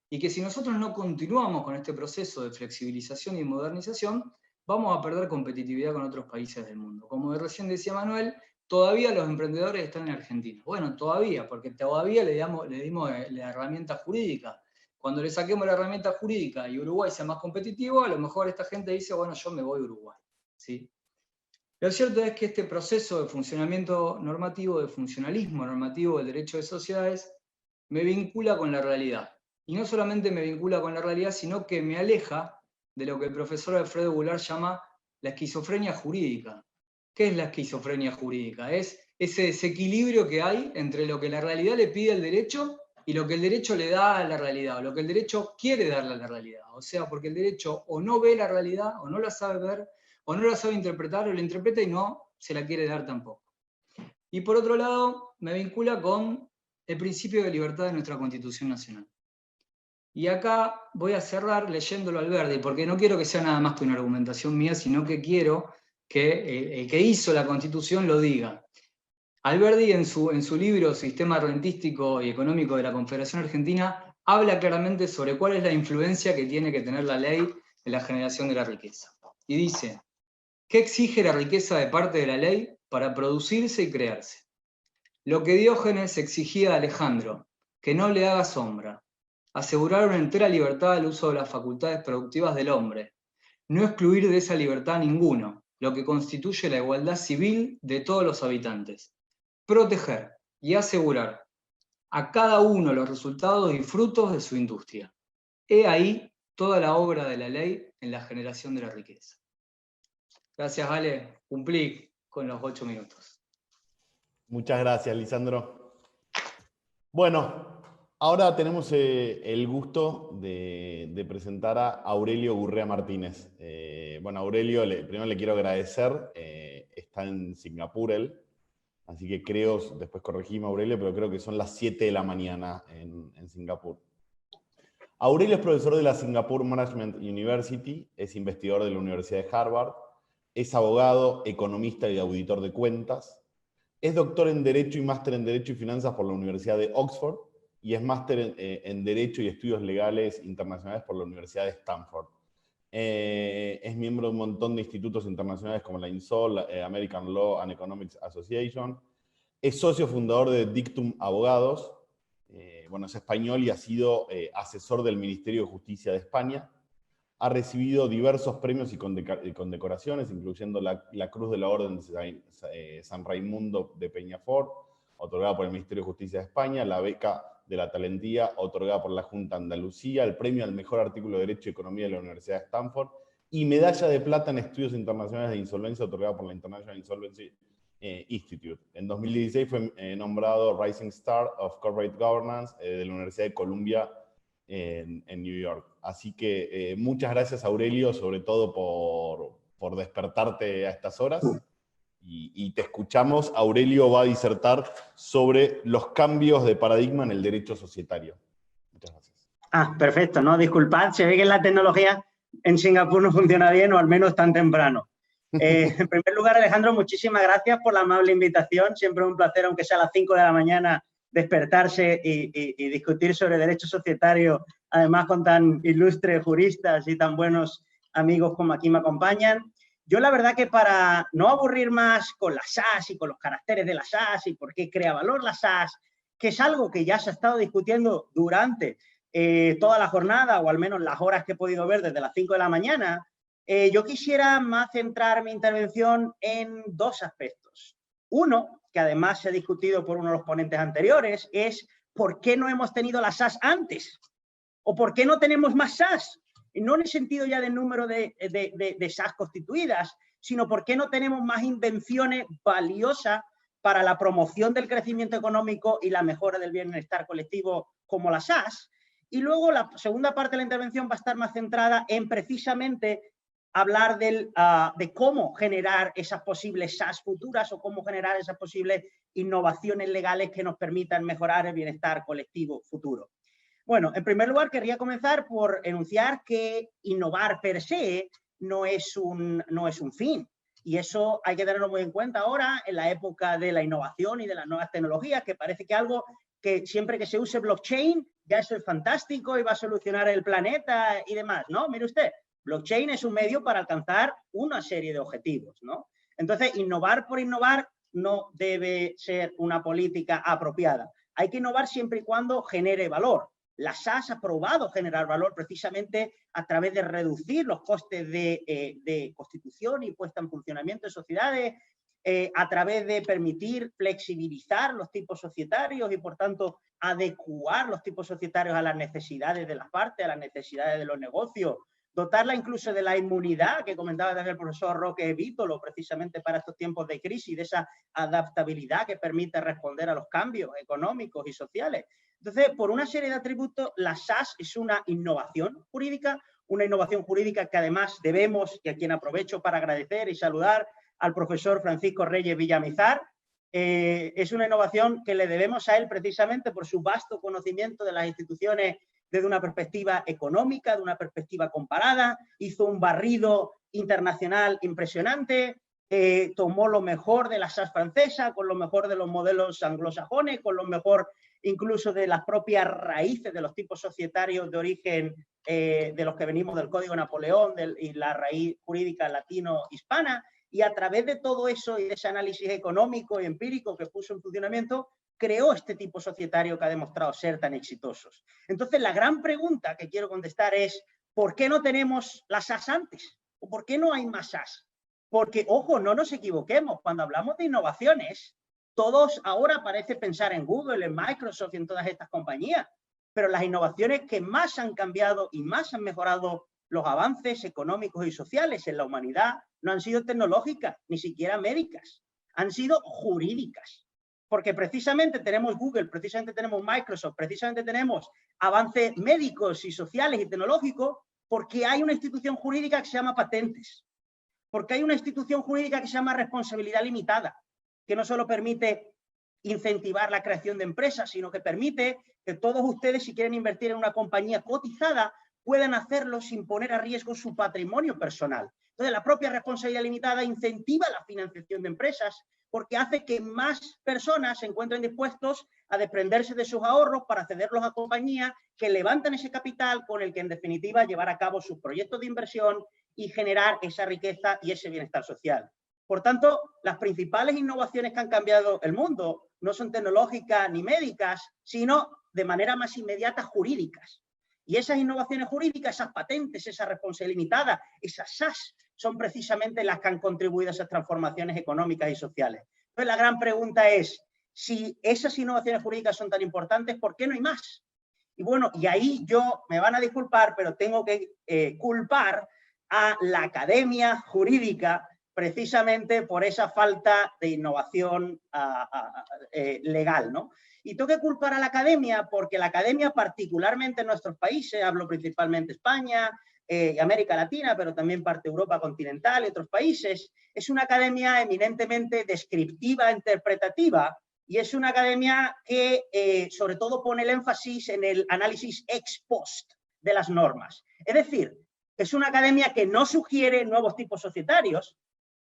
y que si nosotros no continuamos con este proceso de flexibilización y modernización, vamos a perder competitividad con otros países del mundo. Como recién decía Manuel, todavía los emprendedores están en Argentina. Bueno, todavía, porque todavía le dimos la herramienta jurídica. Cuando le saquemos la herramienta jurídica y Uruguay sea más competitivo, a lo mejor esta gente dice, bueno, yo me voy a Uruguay. ¿Sí? Lo cierto es que este proceso de funcionamiento normativo, de funcionalismo normativo del derecho de sociedades, me vincula con la realidad. Y no solamente me vincula con la realidad, sino que me aleja de lo que el profesor Alfredo Goulart llama la esquizofrenia jurídica. ¿Qué es la esquizofrenia jurídica? Es ese desequilibrio que hay entre lo que la realidad le pide al derecho y lo que el derecho le da a la realidad, o lo que el derecho quiere darle a la realidad. O sea, porque el derecho o no ve la realidad, o no la sabe ver, o no la sabe interpretar, o la interpreta y no se la quiere dar tampoco. Y por otro lado, me vincula con el principio de libertad de nuestra Constitución Nacional. Y acá voy a cerrar leyéndolo a Alberdi, porque no quiero que sea nada más que una argumentación mía, sino que quiero que el que hizo la Constitución lo diga. Alberdi en su libro Sistema Rentístico y Económico de la Confederación Argentina habla claramente sobre cuál es la influencia que tiene que tener la ley en la generación de la riqueza. Y dice, ¿qué exige la riqueza de parte de la ley para producirse y crearse? Lo que Diógenes exigía a Alejandro, que no le haga sombra, asegurar una entera libertad al uso de las facultades productivas del hombre, no excluir de esa libertad a ninguno, lo que constituye la igualdad civil de todos los habitantes, proteger y asegurar a cada uno los resultados y frutos de su industria. He ahí toda la obra de la ley en la generación de la riqueza. Gracias, Ale. Cumplí con los 8 minutos. Muchas gracias, Lisandro. Bueno, ahora tenemos el gusto de presentar a Aurelio Gurrea Martínez. Bueno, Aurelio, primero le quiero agradecer. Está en Singapur él, así que creo, después corregime Aurelio, pero creo que son las 7 de la mañana en Singapur. Aurelio es profesor de la Singapore Management University, es investigador de la Universidad de Harvard, es abogado, economista y auditor de cuentas, es doctor en Derecho y máster en Derecho y Finanzas por la Universidad de Oxford, y es máster en Derecho y Estudios Legales Internacionales por la Universidad de Stanford. Es miembro de un montón de institutos internacionales como la INSOL, American Law and Economics Association. Es socio fundador de Dictum Abogados. Bueno, es español y ha sido asesor del Ministerio de Justicia de España. Ha recibido diversos premios y condecoraciones, incluyendo la Cruz de la Orden de San Raimundo de Peñafort, otorgada por el Ministerio de Justicia de España, la beca de la Talentía, otorgada por la Junta de Andalucía, el premio al mejor artículo de Derecho y Economía de la Universidad de Stanford, y medalla de plata en estudios internacionales de insolvencia, otorgada por la International Insolvency Institute. En 2016 fue nombrado Rising Star of Corporate Governance de la Universidad de Columbia en New York. Así que muchas gracias, Aurelio, sobre todo por despertarte a estas horas. Y te escuchamos. Aurelio va a disertar sobre los cambios de paradigma en el derecho societario. Muchas gracias. Perfecto, ¿no? Disculpad, se ve que la tecnología en Singapur no funciona bien, o al menos tan temprano. En primer lugar, Alejandro, muchísimas gracias por la amable invitación. Siempre es un placer, aunque sea a las 5 de la mañana, despertarse y discutir sobre derecho societario, además con tan ilustres juristas y tan buenos amigos como aquí me acompañan. Yo la verdad que para no aburrir más con las SAS y con los caracteres de las SAS y por qué crea valor las SAS, que es algo que ya se ha estado discutiendo durante toda la jornada, o al menos las horas que he podido ver desde las 5 de la mañana, yo quisiera más centrar mi intervención en dos aspectos. Uno, que además se ha discutido por uno de los ponentes anteriores, es ¿por qué no hemos tenido las SAS antes? ¿O por qué no tenemos más SAS? No en el sentido ya del número de SAS constituidas, sino por qué no tenemos más invenciones valiosas para la promoción del crecimiento económico y la mejora del bienestar colectivo como las SAS. Y luego la segunda parte de la intervención va a estar más centrada en precisamente hablar de cómo generar esas posibles SAS futuras o cómo generar esas posibles innovaciones legales que nos permitan mejorar el bienestar colectivo futuro. Bueno, en primer lugar querría comenzar por enunciar que innovar per se no es un fin. Y eso hay que tenerlo muy en cuenta ahora, en la época de la innovación y de las nuevas tecnologías, que parece que algo que siempre que se use blockchain, ya eso es fantástico y va a solucionar el planeta y demás, ¿no? Mire usted, blockchain es un medio para alcanzar una serie de objetivos, ¿no? Entonces, innovar por innovar no debe ser una política apropiada. Hay que innovar siempre y cuando genere valor. La SAS ha probado generar valor precisamente a través de reducir los costes de constitución y puesta en funcionamiento de sociedades, a través de permitir flexibilizar los tipos societarios y, por tanto, adecuar los tipos societarios a las necesidades de las partes, a las necesidades de los negocios, dotarla incluso de la inmunidad que comentaba también el profesor Roque Vítolo, precisamente para estos tiempos de crisis, de esa adaptabilidad que permite responder a los cambios económicos y sociales. Entonces, por una serie de atributos, la SAS es una innovación jurídica que además debemos, y a quien aprovecho para agradecer y saludar, al profesor Francisco Reyes Villamizar. Es una innovación que le debemos a él precisamente por su vasto conocimiento de las instituciones desde una perspectiva económica, de una perspectiva comparada, hizo un barrido internacional impresionante, tomó lo mejor de la SAS francesa, con lo mejor de los modelos anglosajones, con lo mejor incluso de las propias raíces de los tipos societarios de origen de los que venimos del Código Napoleón y la raíz jurídica latino-hispana, y a través de todo eso y de ese análisis económico y empírico que puso en funcionamiento, creó este tipo societario que ha demostrado ser tan exitosos. Entonces, la gran pregunta que quiero contestar es, ¿por qué no tenemos las SAS antes? ¿O por qué no hay más SAS? Porque, ojo, no nos equivoquemos, cuando hablamos de innovaciones, todos ahora parece pensar en Google, en Microsoft y en todas estas compañías, pero las innovaciones que más han cambiado y más han mejorado los avances económicos y sociales en la humanidad no han sido tecnológicas, ni siquiera médicas, han sido jurídicas. Porque precisamente tenemos Google, precisamente tenemos Microsoft, precisamente tenemos avances médicos y sociales y tecnológicos, porque hay una institución jurídica que se llama patentes, porque hay una institución jurídica que se llama responsabilidad limitada, que no solo permite incentivar la creación de empresas, sino que permite que todos ustedes, si quieren invertir en una compañía cotizada, puedan hacerlo sin poner a riesgo su patrimonio personal. Entonces, la propia responsabilidad limitada incentiva la financiación de empresas porque hace que más personas se encuentren dispuestos a desprenderse de sus ahorros para cederlos a compañías que levantan ese capital con el que, en definitiva, llevar a cabo sus proyectos de inversión y generar esa riqueza y ese bienestar social. Por tanto, las principales innovaciones que han cambiado el mundo no son tecnológicas ni médicas, sino de manera más inmediata jurídicas. Y esas innovaciones jurídicas, esas patentes, esa responsabilidad limitada, esas SAS, son precisamente las que han contribuido a esas transformaciones económicas y sociales. Entonces, la gran pregunta es, si esas innovaciones jurídicas son tan importantes, ¿por qué no hay más? Y bueno, y ahí me van a disculpar, pero tengo que culpar a la academia jurídica precisamente por esa falta de innovación legal, ¿no? Y tengo que culpar a la academia porque la academia, particularmente en nuestros países, hablo principalmente España y América Latina, pero también parte de Europa continental y otros países, es una academia eminentemente descriptiva, interpretativa, y es una academia que sobre todo pone el énfasis en el análisis ex post de las normas. Es decir, es una academia que no sugiere nuevos tipos societarios,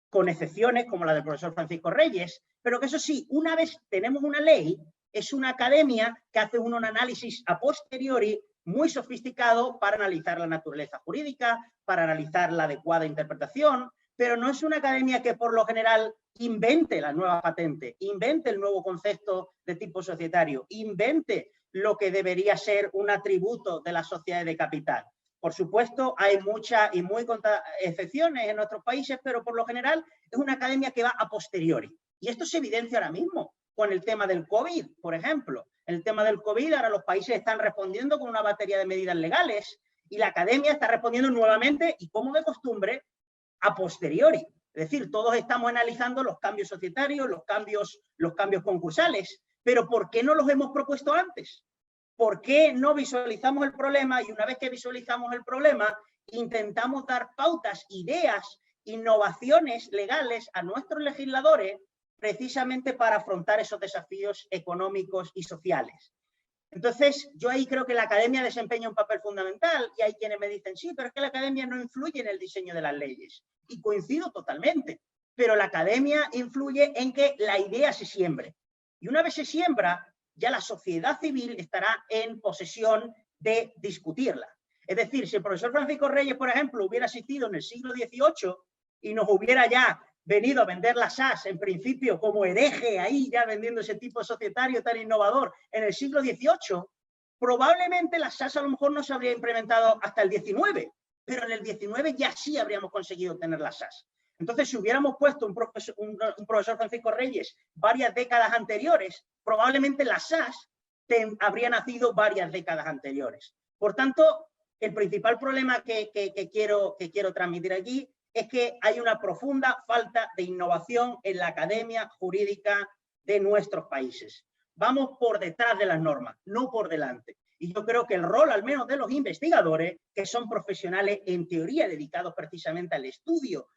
con excepciones como la del profesor Francisco Reyes, pero que eso sí, una vez tenemos una ley, es una academia que hace un análisis a posteriori muy sofisticado para analizar la naturaleza jurídica, para analizar la adecuada interpretación, pero no es una academia que por lo general invente la nueva patente, invente el nuevo concepto de tipo societario, invente lo que debería ser un atributo de la sociedad de capital. Por supuesto, hay muchas y muy contadas excepciones en nuestros países, pero por lo general es una academia que va a posteriori. Y esto se evidencia ahora mismo con el tema del COVID, por ejemplo. El tema del COVID, ahora los países están respondiendo con una batería de medidas legales y la academia está respondiendo nuevamente, y como de costumbre, a posteriori. Es decir, todos estamos analizando los cambios societarios, los cambios concursales, pero ¿por qué no los hemos propuesto antes? ¿Por qué no visualizamos el problema y una vez que visualizamos el problema intentamos dar pautas, ideas, innovaciones legales a nuestros legisladores precisamente para afrontar esos desafíos económicos y sociales? Entonces, yo ahí creo que la academia desempeña un papel fundamental y hay quienes me dicen, sí, pero es que la academia no influye en el diseño de las leyes. Y coincido totalmente, pero la academia influye en que la idea se siembre. Y una vez se siembra, ya la sociedad civil estará en posesión de discutirla. Es decir, si el profesor Francisco Reyes, por ejemplo, hubiera existido en el siglo XVIII y nos hubiera ya venido a vender la SAS, en principio, como hereje ahí, ya vendiendo ese tipo societario tan innovador en el siglo XVIII, probablemente la SAS a lo mejor no se habría implementado hasta el XIX, pero en el XIX ya sí habríamos conseguido tener la SAS. Entonces, si hubiéramos puesto un profesor Francisco Reyes varias décadas anteriores, probablemente la SAS habría nacido varias décadas anteriores. Por tanto, el principal problema que quiero transmitir aquí es que hay una profunda falta de innovación en la academia jurídica de nuestros países. Vamos por detrás de las normas, no por delante. Y yo creo que el rol, al menos de los investigadores, que son profesionales en teoría dedicados precisamente al estudio,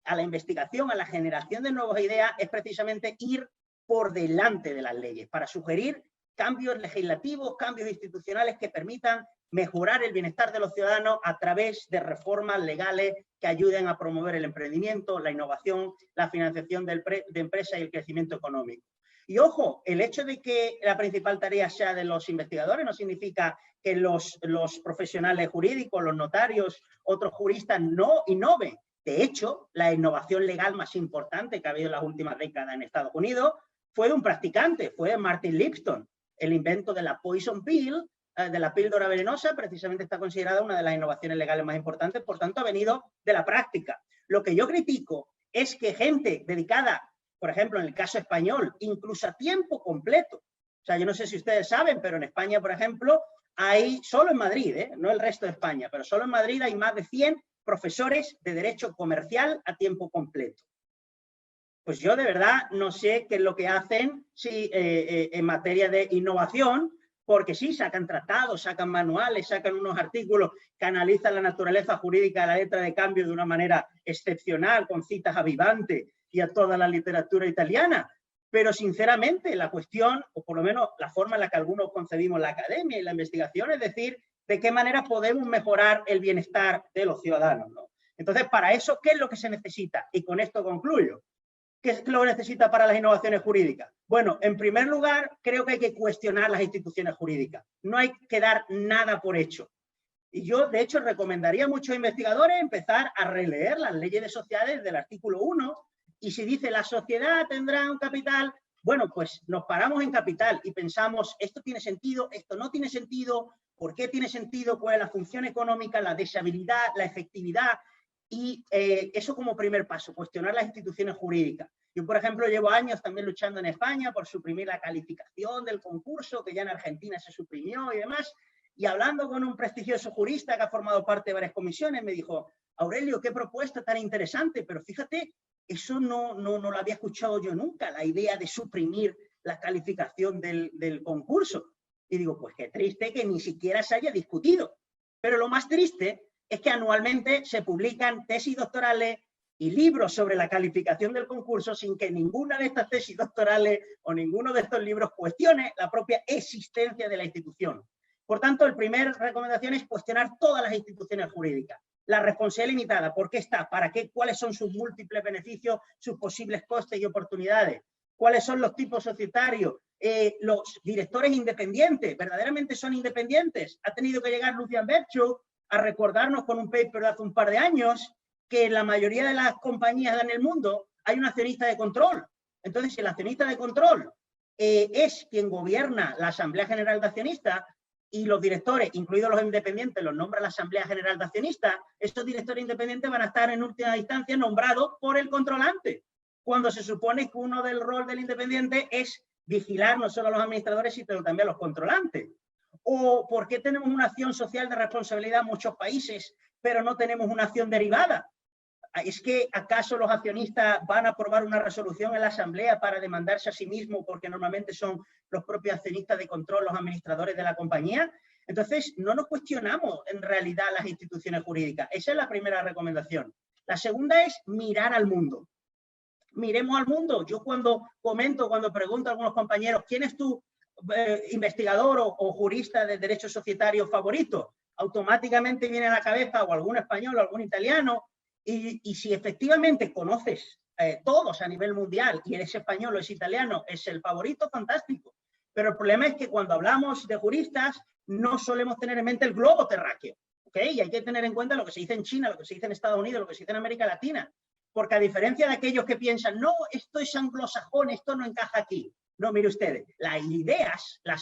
a la investigación, a la generación de nuevas ideas, es precisamente ir por delante de las leyes para sugerir cambios legislativos, cambios institucionales que permitan mejorar el bienestar de los ciudadanos a través de reformas legales que ayuden a promover el emprendimiento, la innovación, la financiación de empresas y el crecimiento económico. Y ojo, el hecho de que la principal tarea sea de los investigadores no significa que los profesionales jurídicos, los notarios, otros juristas no innoven. De hecho, la innovación legal más importante que ha habido en las últimas décadas en Estados Unidos fue de un practicante, fue Martin Lipton. El invento de la poison pill, de la píldora venenosa, precisamente está considerada una de las innovaciones legales más importantes, por tanto ha venido de la práctica. Lo que yo critico es que gente dedicada, por ejemplo, en el caso español, incluso a tiempo completo. O sea, yo no sé si ustedes saben, pero en España, por ejemplo, hay, solo en Madrid, no el resto de España, pero solo en Madrid hay más de 100 profesores de derecho comercial a tiempo completo. Pues yo de verdad no sé qué es lo que hacen en materia de innovación, porque sí, sacan tratados, sacan manuales, sacan unos artículos que analizan la naturaleza jurídica de la letra de cambio de una manera excepcional, con citas avivantes y a toda la literatura italiana. Pero sinceramente la cuestión, o por lo menos la forma en la que algunos concebimos la academia y la investigación, es decir, de qué manera podemos mejorar el bienestar de los ciudadanos, ¿no? Entonces, para eso, ¿qué es lo que se necesita? Y con esto concluyo. ¿Qué es lo que necesita para las innovaciones jurídicas? Bueno, en primer lugar, creo que hay que cuestionar las instituciones jurídicas. No hay que dar nada por hecho. Y yo, de hecho, recomendaría a muchos investigadores empezar a releer las leyes de sociedades del artículo 1, y si dice la sociedad tendrá un capital, bueno, pues nos paramos en capital y pensamos, esto tiene sentido, esto no tiene sentido, ¿por qué tiene sentido? ¿Cuál es la función económica, la deseabilidad, la efectividad? Y eso como primer paso, cuestionar las instituciones jurídicas. Yo, por ejemplo, llevo años también luchando en España por suprimir la calificación del concurso, que ya en Argentina se suprimió y demás. Y hablando con un prestigioso jurista que ha formado parte de varias comisiones, me dijo, Aurelio, qué propuesta tan interesante, pero fíjate, eso no lo había escuchado yo nunca, la idea de suprimir la calificación del concurso. Y digo, pues qué triste que ni siquiera se haya discutido. Pero lo más triste es que anualmente se publican tesis doctorales y libros sobre la calificación del concurso sin que ninguna de estas tesis doctorales o ninguno de estos libros cuestione la propia existencia de la institución. Por tanto, la primera recomendación es cuestionar todas las instituciones jurídicas. La responsabilidad limitada, ¿por qué está? ¿Para qué? ¿Cuáles son sus múltiples beneficios, sus posibles costes y oportunidades? ¿Cuáles son los tipos societarios? Los directores independientes, ¿verdaderamente son independientes? Ha tenido que llegar Lucian Bebchuk a recordarnos con un paper de hace un par de años que en la mayoría de las compañías en el mundo hay un accionista de control. Entonces, si el accionista de control es quien gobierna la Asamblea General de Accionistas y los directores, incluidos los independientes, los nombra la Asamblea General de Accionistas, estos directores independientes van a estar en última instancia nombrados por el controlante, cuando se supone que uno del rol del independiente es vigilar no solo a los administradores, sino también a los controlantes. ¿O por qué tenemos una acción social de responsabilidad en muchos países, pero no tenemos una acción derivada? ¿Es que acaso los accionistas van a aprobar una resolución en la Asamblea para demandarse a sí mismos porque normalmente son los propios accionistas de control, los administradores de la compañía? Entonces, no nos cuestionamos en realidad las instituciones jurídicas. Esa es la primera recomendación. La segunda es mirar al mundo. Miremos al mundo. Yo cuando pregunto a algunos compañeros, ¿quién es tu investigador o jurista de derecho societario favorito? Automáticamente viene a la cabeza o algún español o algún italiano. Y si efectivamente conoces todos a nivel mundial y eres español o es italiano, es el favorito, fantástico. Pero el problema es que cuando hablamos de juristas no solemos tener en mente el globo terráqueo, ¿ok? Y hay que tener en cuenta lo que se dice en China, lo que se dice en Estados Unidos, lo que se dice en América Latina. Porque a diferencia de aquellos que piensan, no, esto es anglosajón, esto no encaja aquí. No, mire ustedes, las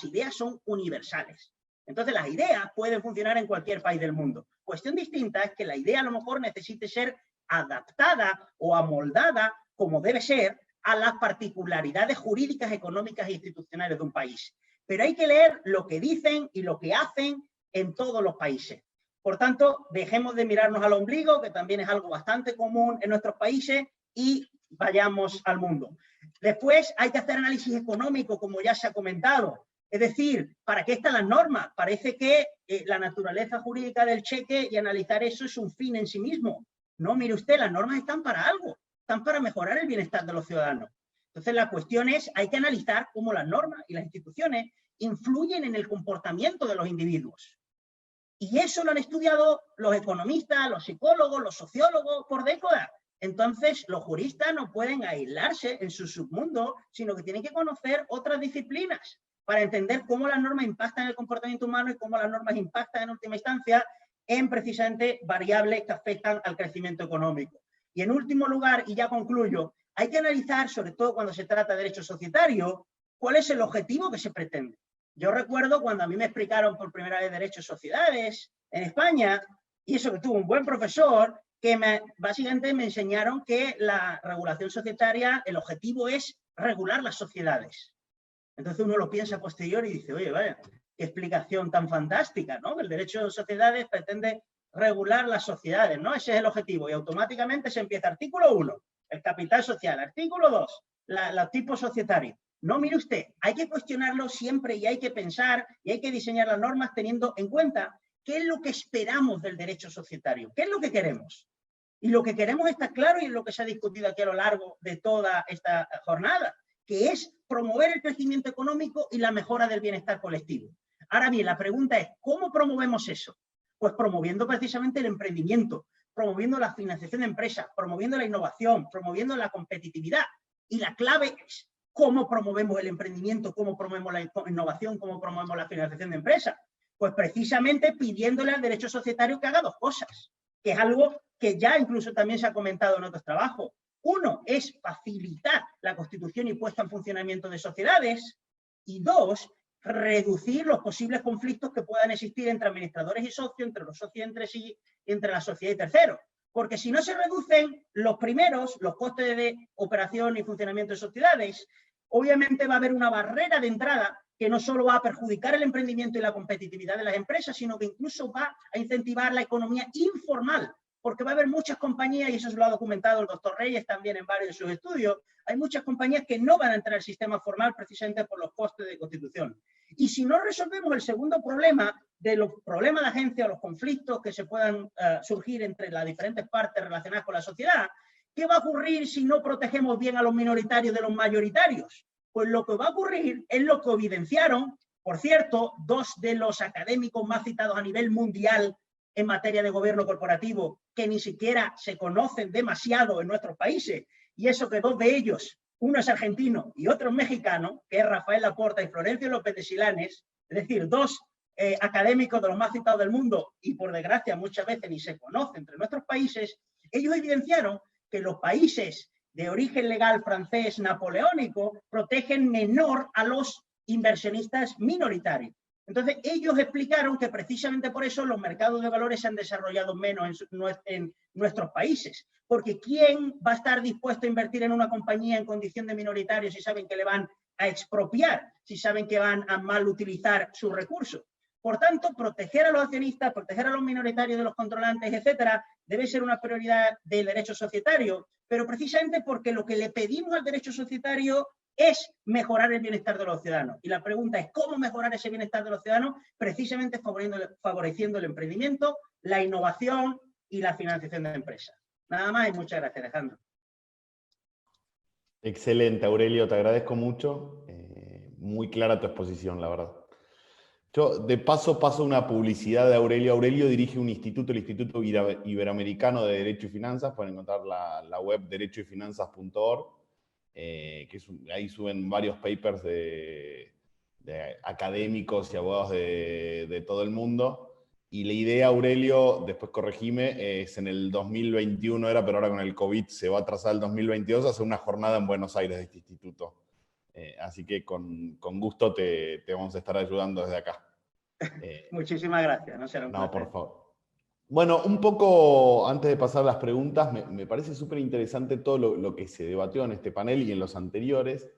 ideas son universales. Entonces las ideas pueden funcionar en cualquier país del mundo. Cuestión distinta es que la idea a lo mejor necesite ser adaptada o amoldada como debe ser a las particularidades jurídicas, económicas e institucionales de un país. Pero hay que leer lo que dicen y lo que hacen en todos los países. Por tanto, dejemos de mirarnos al ombligo, que también es algo bastante común en nuestros países, y vayamos al mundo. Después hay que hacer análisis económico, como ya se ha comentado. Es decir, ¿para qué están las normas? Parece que la naturaleza jurídica del cheque y analizar eso es un fin en sí mismo. No, mire usted, las normas están para algo, están para mejorar el bienestar de los ciudadanos. Entonces la cuestión es, hay que analizar cómo las normas y las instituciones influyen en el comportamiento de los individuos. Y eso lo han estudiado los economistas, los psicólogos, los sociólogos por décadas. Entonces, los juristas no pueden aislarse en su submundo, sino que tienen que conocer otras disciplinas para entender cómo las normas impactan en el comportamiento humano y cómo las normas impactan en última instancia en precisamente variables que afectan al crecimiento económico. Y en último lugar, y ya concluyo, hay que analizar, sobre todo cuando se trata de derecho societario, cuál es el objetivo que se pretende. Yo recuerdo cuando a mí me explicaron por primera vez derecho de sociedades en España, y eso que tuve un buen profesor, que básicamente me enseñaron que la regulación societaria, el objetivo es regular las sociedades. Entonces uno lo piensa a posteriori y dice, oye, vaya, qué explicación tan fantástica, ¿no? El derecho de sociedades pretende regular las sociedades, ¿no? Ese es el objetivo. Y automáticamente se empieza artículo 1, el capital social, artículo 2, los tipos societarios. No, mire usted, hay que cuestionarlo siempre y hay que pensar y hay que diseñar las normas teniendo en cuenta qué es lo que esperamos del derecho societario, qué es lo que queremos. Y lo que queremos está claro y es lo que se ha discutido aquí a lo largo de toda esta jornada, que es promover el crecimiento económico y la mejora del bienestar colectivo. Ahora bien, la pregunta es, ¿cómo promovemos eso? Pues promoviendo precisamente el emprendimiento, promoviendo la financiación de empresas, promoviendo la innovación, promoviendo la competitividad. Y la clave es cómo promovemos el emprendimiento, cómo promovemos la innovación, cómo promovemos la financiación de empresas. Pues precisamente pidiéndole al derecho societario que haga dos cosas, que es algo que ya incluso también se ha comentado en otros trabajos. Uno es facilitar la constitución y puesta en funcionamiento de sociedades, y dos, reducir los posibles conflictos que puedan existir entre administradores y socios, entre los socios entre sí, y entre la sociedad y terceros. Porque si no se reducen los primeros, los costes de operación y funcionamiento de sociedades, obviamente va a haber una barrera de entrada que no solo va a perjudicar el emprendimiento y la competitividad de las empresas, sino que incluso va a incentivar la economía informal, porque va a haber muchas compañías, y eso se lo ha documentado el doctor Reyes también en varios de sus estudios, hay muchas compañías que no van a entrar al sistema formal precisamente por los costes de constitución. Y si no resolvemos el segundo problema, de los problemas de agencia o los conflictos que se puedan surgir entre las diferentes partes relacionadas con la sociedad, ¿qué va a ocurrir si no protegemos bien a los minoritarios de los mayoritarios? Pues lo que va a ocurrir es lo que evidenciaron, por cierto, dos de los académicos más citados a nivel mundial en materia de gobierno corporativo, que ni siquiera se conocen demasiado en nuestros países, y eso que dos de ellos, uno es argentino y otro es mexicano, que es Rafael Laporta y Florencio López de Silanes, es decir, dos académicos de los más citados del mundo, y por desgracia muchas veces ni se conocen entre nuestros países, ellos evidenciaron que los países de origen legal francés napoleónico protegen menor a los inversionistas minoritarios. Entonces, ellos explicaron que precisamente por eso los mercados de valores se han desarrollado menos en nuestros países. Porque ¿quién va a estar dispuesto a invertir en una compañía en condición de minoritario si saben que le van a expropiar, si saben que van a mal utilizar sus recursos? Por tanto, proteger a los accionistas, proteger a los minoritarios de los controlantes, etcétera, debe ser una prioridad del derecho societario, pero precisamente porque lo que le pedimos al derecho societario es mejorar el bienestar de los ciudadanos. Y la pregunta es, ¿cómo mejorar ese bienestar de los ciudadanos? Precisamente favoreciendo el emprendimiento, la innovación y la financiación de empresas. Nada más y muchas gracias, Alejandro. Excelente, Aurelio, te agradezco mucho. Muy clara tu exposición, la verdad. Yo, de paso una publicidad de Aurelio. Aurelio dirige un instituto, el Instituto Iberoamericano de Derecho y Finanzas. Pueden encontrar la web derechoyfinanzas.org. Ahí suben varios papers de de académicos y abogados de todo el mundo. Y la idea, Aurelio, después corregime, es en el 2021 era, pero ahora con el COVID se va a atrasar el 2022, hacer una jornada en Buenos Aires de este instituto. Así que con gusto te vamos a estar ayudando desde acá. Muchísimas gracias, no será un No, placer. por favor. Bueno, un poco antes de pasar a las preguntas, me parece súper interesante todo lo que se debatió en este panel y en los anteriores.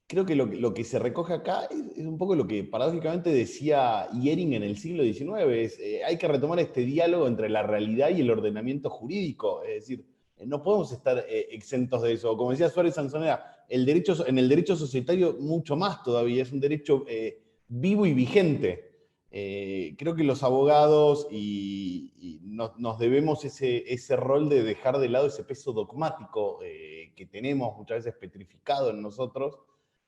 Creo que lo que se recoge acá es un poco lo que paradójicamente decía Iering en el siglo XIX. Hay que retomar este diálogo entre la realidad y el ordenamiento jurídico. Es decir, no podemos estar exentos de eso. Como decía Suárez Sanzonera, en el derecho societario mucho más todavía, es un derecho vivo y vigente. Creo que los abogados nos debemos ese rol de dejar de lado ese peso dogmático que tenemos muchas veces petrificado en nosotros,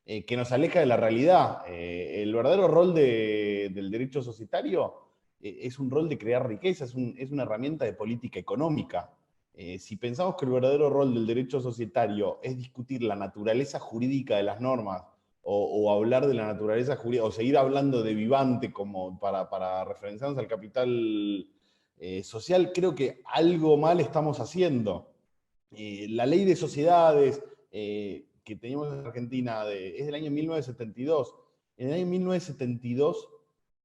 que nos aleja de la realidad. El verdadero rol del derecho societario es un rol de crear riqueza, es una herramienta de política económica. Si pensamos que el verdadero rol del derecho societario es discutir la naturaleza jurídica de las normas, o hablar de la naturaleza jurídica, o seguir hablando de vivante como para referenciarnos al capital social, creo que algo mal estamos haciendo. La ley de sociedades que teníamos en Argentina es del año 1972. En el año 1972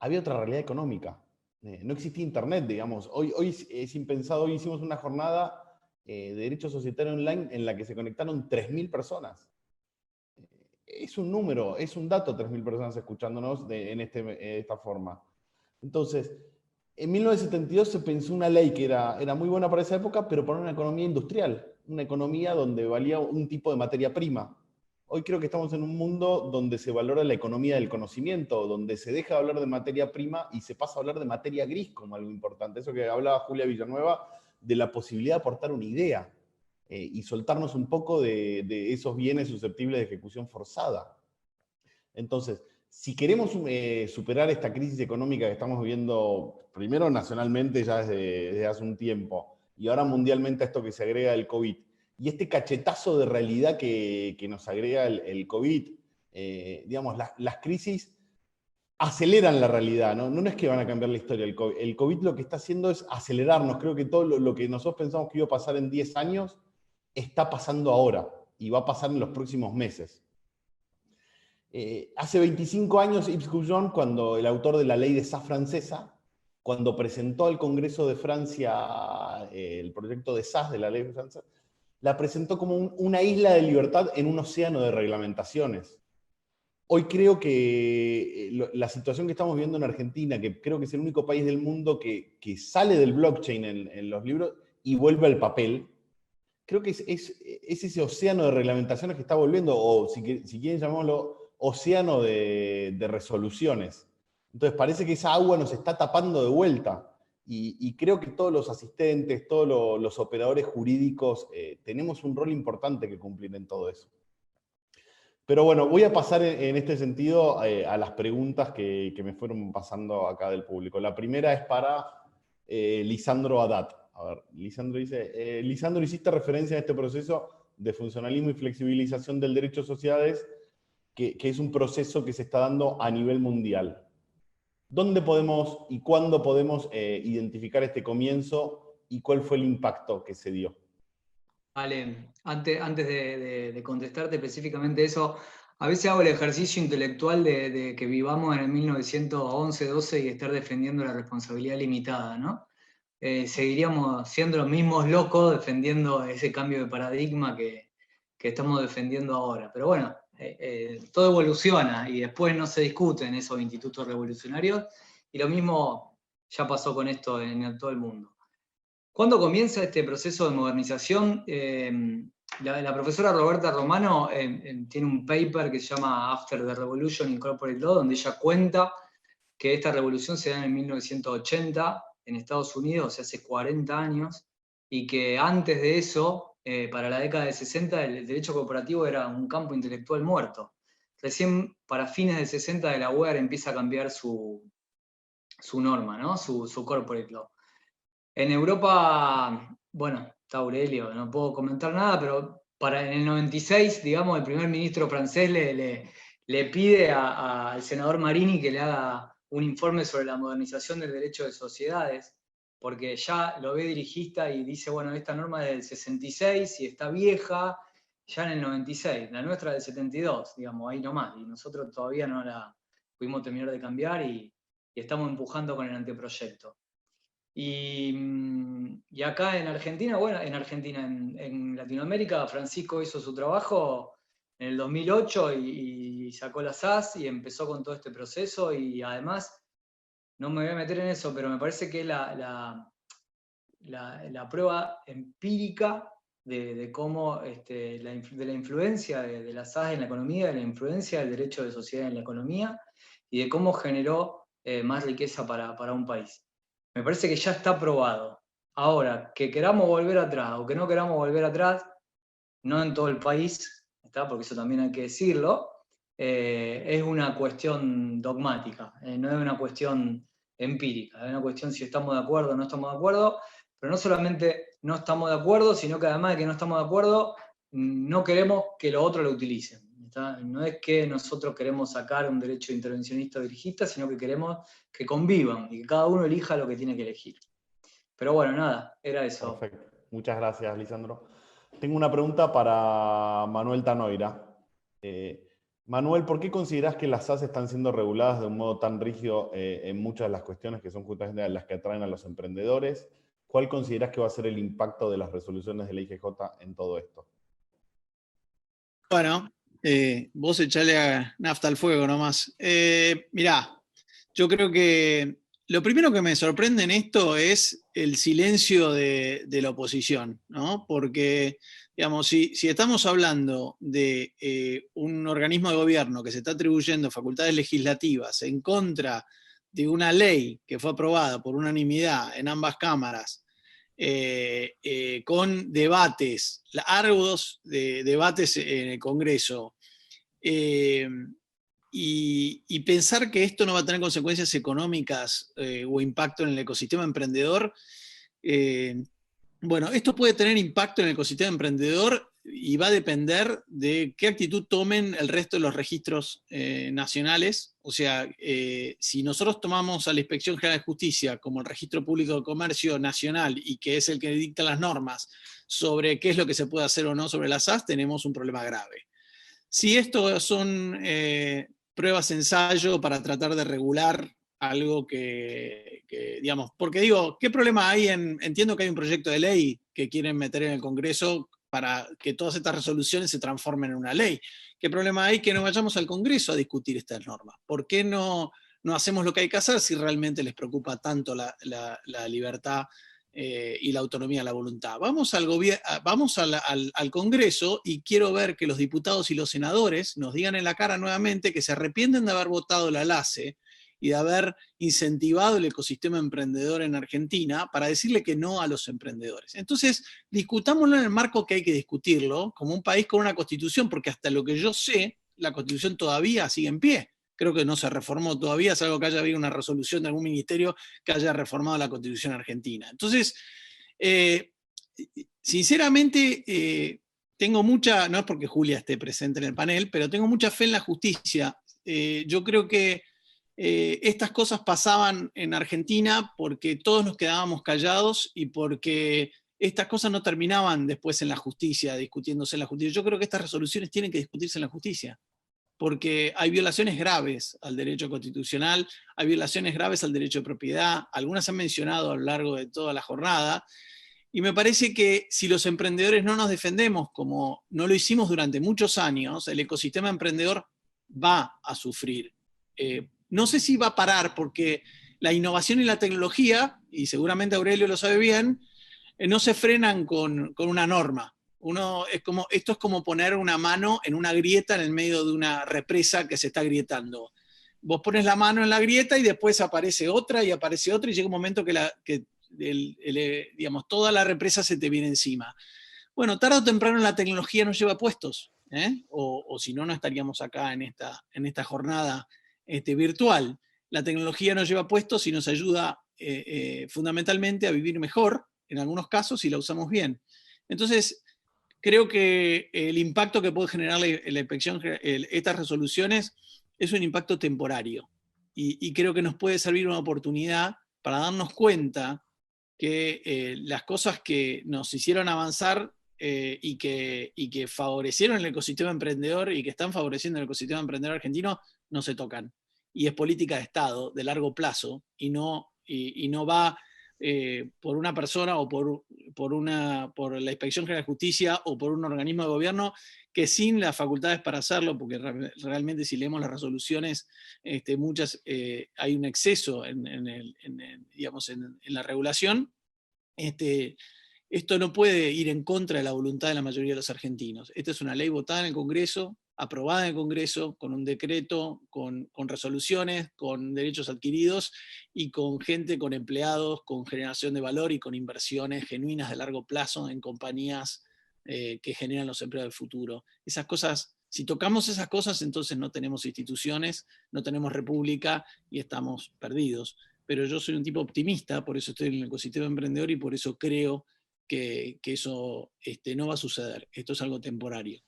había otra realidad económica. No existía internet, digamos. Hoy es impensado. Hoy hicimos una jornada de derecho societario online en la que se conectaron 3.000 personas. Es un número, es un dato, 3.000 personas escuchándonos en esta forma. Entonces, en 1972 se pensó una ley que era muy buena para esa época, pero para una economía industrial, una economía donde valía un tipo de materia prima. Hoy creo que estamos en un mundo donde se valora la economía del conocimiento, donde se deja de hablar de materia prima y se pasa a hablar de materia gris como algo importante. Eso que hablaba Julia Villanueva, de la posibilidad de aportar una idea y soltarnos un poco de esos bienes susceptibles de ejecución forzada. Entonces, si queremos superar esta crisis económica que estamos viviendo, primero nacionalmente ya desde hace un tiempo, y ahora mundialmente a esto que se agrega el COVID, y este cachetazo de realidad que nos agrega el COVID, digamos, las crisis aceleran la realidad, ¿no? No es que van a cambiar la historia. El COVID lo que está haciendo es acelerarnos. Creo que todo lo que nosotros pensamos que iba a pasar en 10 años, está pasando ahora, y va a pasar en los próximos meses. Hace 25 años, Yves Goujon, cuando el autor de la ley de SAS francesa, cuando presentó al Congreso de Francia el proyecto de SAS, de la ley de Francia, la presentó como una isla de libertad en un océano de reglamentaciones. Hoy creo que la situación que estamos viendo en Argentina, que creo que es el único país del mundo que sale del blockchain en los libros y vuelve al papel, creo que es ese océano de reglamentaciones que está volviendo, o si quieren llamarlo océano de resoluciones. Entonces parece que esa agua nos está tapando de vuelta. Y creo que todos los asistentes, todos los operadores jurídicos, tenemos un rol importante que cumplir en todo eso. Pero bueno, voy a pasar en este sentido a las preguntas que me fueron pasando acá del público. La primera es para Lisandro Haddad. A ver, Lisandro dice, Lisandro, hiciste referencia a este proceso de funcionalismo y flexibilización del derecho a sociedades, que es un proceso que se está dando a nivel mundial. ¿Dónde podemos y cuándo podemos identificar este comienzo y cuál fue el impacto que se dio? Vale, antes de contestarte específicamente eso, a veces hago el ejercicio intelectual de que vivamos en el 1911-12 y estar defendiendo la responsabilidad limitada, ¿no? Seguiríamos siendo los mismos locos defendiendo ese cambio de paradigma que estamos defendiendo ahora. Pero bueno, todo evoluciona y después no se discute en esos institutos revolucionarios, y lo mismo ya pasó con esto en todo el mundo. ¿Cuándo comienza este proceso de modernización? La profesora Roberta Romano tiene un paper que se llama After the Revolution in Corporate Law, donde ella cuenta que esta revolución se da en 1980 en Estados Unidos, o sea, hace 40 años, y que antes de eso, para la década de 60, el derecho corporativo era un campo intelectual muerto. Recién para fines del 60 de la UER empieza a cambiar su norma, ¿no? su corporate law. En Europa, bueno, está Aurelio, no puedo comentar nada, pero en el 96, digamos, el primer ministro francés le le pide al senador Marini que le haga un informe sobre la modernización del derecho de sociedades, porque ya lo ve dirigista y dice, bueno, esta norma es del 66 y está vieja, ya en el 96, la nuestra del 72, digamos, ahí nomás, y nosotros todavía no la pudimos terminar de cambiar y estamos empujando con el anteproyecto. Y acá en Argentina, bueno, en Latinoamérica, Francisco hizo su trabajo en el 2008 y sacó la SAS y empezó con todo este proceso, y además, no me voy a meter en eso, pero me parece que es la prueba empírica de cómo, de la influencia de la SAS en la economía, de la influencia del derecho de sociedad en la economía, y de cómo generó más riqueza para un país. Me parece que ya está probado. Ahora, que queramos volver atrás o que no queramos volver atrás, no en todo el país, ¿está? Porque eso también hay que decirlo, es una cuestión dogmática, no es una cuestión empírica, es una cuestión si estamos de acuerdo o no estamos de acuerdo, pero no solamente no estamos de acuerdo, sino que además de que no estamos de acuerdo, no queremos que los otros lo utilicen. ¿Está? No es que nosotros queremos sacar un derecho intervencionista o dirigista, sino que queremos que convivan y que cada uno elija lo que tiene que elegir. Pero bueno, nada, era eso. Perfecto. Muchas gracias, Lisandro. Tengo una pregunta para Manuel Tanoira. Manuel, ¿por qué considerás que las SAS están siendo reguladas de un modo tan rígido en muchas de las cuestiones que son justamente las que atraen a los emprendedores? ¿Cuál considerás que va a ser el impacto de las resoluciones de la IGJ en todo esto? Bueno, vos echale nafta al fuego nomás. Mirá, yo creo que lo primero que me sorprende en esto es el silencio de la oposición, ¿no? Porque, digamos, si estamos hablando de un organismo de gobierno que se está atribuyendo facultades legislativas en contra de una ley que fue aprobada por unanimidad en ambas cámaras, con debates, largos debates en el Congreso, y pensar que esto no va a tener consecuencias económicas o impacto en el ecosistema emprendedor, bueno, esto puede tener impacto en el ecosistema emprendedor y va a depender de qué actitud tomen el resto de los registros nacionales. O sea, si nosotros tomamos a la Inspección General de Justicia como el Registro Público de Comercio Nacional y que es el que dicta las normas sobre qué es lo que se puede hacer o no sobre las SAS, tenemos un problema grave. Si esto son pruebas ensayo para tratar de regular algo que, digamos, porque digo, ¿qué problema hay entiendo que hay un proyecto de ley que quieren meter en el Congreso para que todas estas resoluciones se transformen en una ley? ¿Qué problema hay que no vayamos al Congreso a discutir estas normas? ¿Por qué no hacemos lo que hay que hacer si realmente les preocupa tanto la libertad y la autonomía, la voluntad? Vamos al Congreso y quiero ver que los diputados y los senadores nos digan en la cara nuevamente que se arrepienten de haber votado la LACE y de haber incentivado el ecosistema emprendedor en Argentina para decirle que no a los emprendedores. Entonces, discutámoslo en el marco que hay que discutirlo, como un país con una constitución, porque hasta lo que yo sé, la constitución todavía sigue en pie. Creo que no se reformó todavía, salvo que haya habido una resolución de algún ministerio que haya reformado la constitución argentina. Entonces, sinceramente, tengo mucha, no es porque Julia esté presente en el panel, pero tengo mucha fe en la justicia. Yo creo que estas cosas pasaban en Argentina porque todos nos quedábamos callados y porque estas cosas no terminaban después en la justicia, discutiéndose en la justicia. Yo creo que estas resoluciones tienen que discutirse en la justicia, porque hay violaciones graves al derecho constitucional, hay violaciones graves al derecho de propiedad, algunas se han mencionado a lo largo de toda la jornada, y me parece que si los emprendedores no nos defendemos como no lo hicimos durante muchos años, el ecosistema emprendedor va a sufrir. No sé si va a parar, porque la innovación y la tecnología, y seguramente Aurelio lo sabe bien, no se frenan con una norma. Esto es como poner una mano en una grieta en el medio de una represa que se está agrietando. Vos pones la mano en la grieta y después aparece otra y llega un momento que digamos, toda la represa se te viene encima. Bueno, tarde o temprano la tecnología nos lleva puestos, o si no, no estaríamos acá en esta jornada virtual. La tecnología nos lleva puestos y nos ayuda fundamentalmente a vivir mejor, en algunos casos, si la usamos bien. Entonces, creo que el impacto que puede generar la inspección, estas resoluciones, es un impacto temporario. Y creo que nos puede servir una oportunidad para darnos cuenta que las cosas que nos hicieron avanzar y que favorecieron el ecosistema emprendedor y que están favoreciendo el ecosistema emprendedor argentino no se tocan. Y es política de Estado de largo plazo y no va por una persona o por la Inspección General de Justicia o por un organismo de gobierno que sin las facultades para hacerlo, porque realmente si leemos las resoluciones, muchas hay un exceso en la regulación. Esto no puede ir en contra de la voluntad de la mayoría de los argentinos. Esta es una ley votada en el Congreso, aprobada en el Congreso, con un decreto, con resoluciones, con derechos adquiridos y con gente, con empleados, con generación de valor y con inversiones genuinas de largo plazo en compañías que generan los empleos del futuro. Esas cosas, si tocamos esas cosas, entonces no tenemos instituciones, no tenemos república y estamos perdidos. Pero yo soy un tipo optimista, por eso estoy en el ecosistema emprendedor y por eso creo que eso no va a suceder. Esto es algo temporario.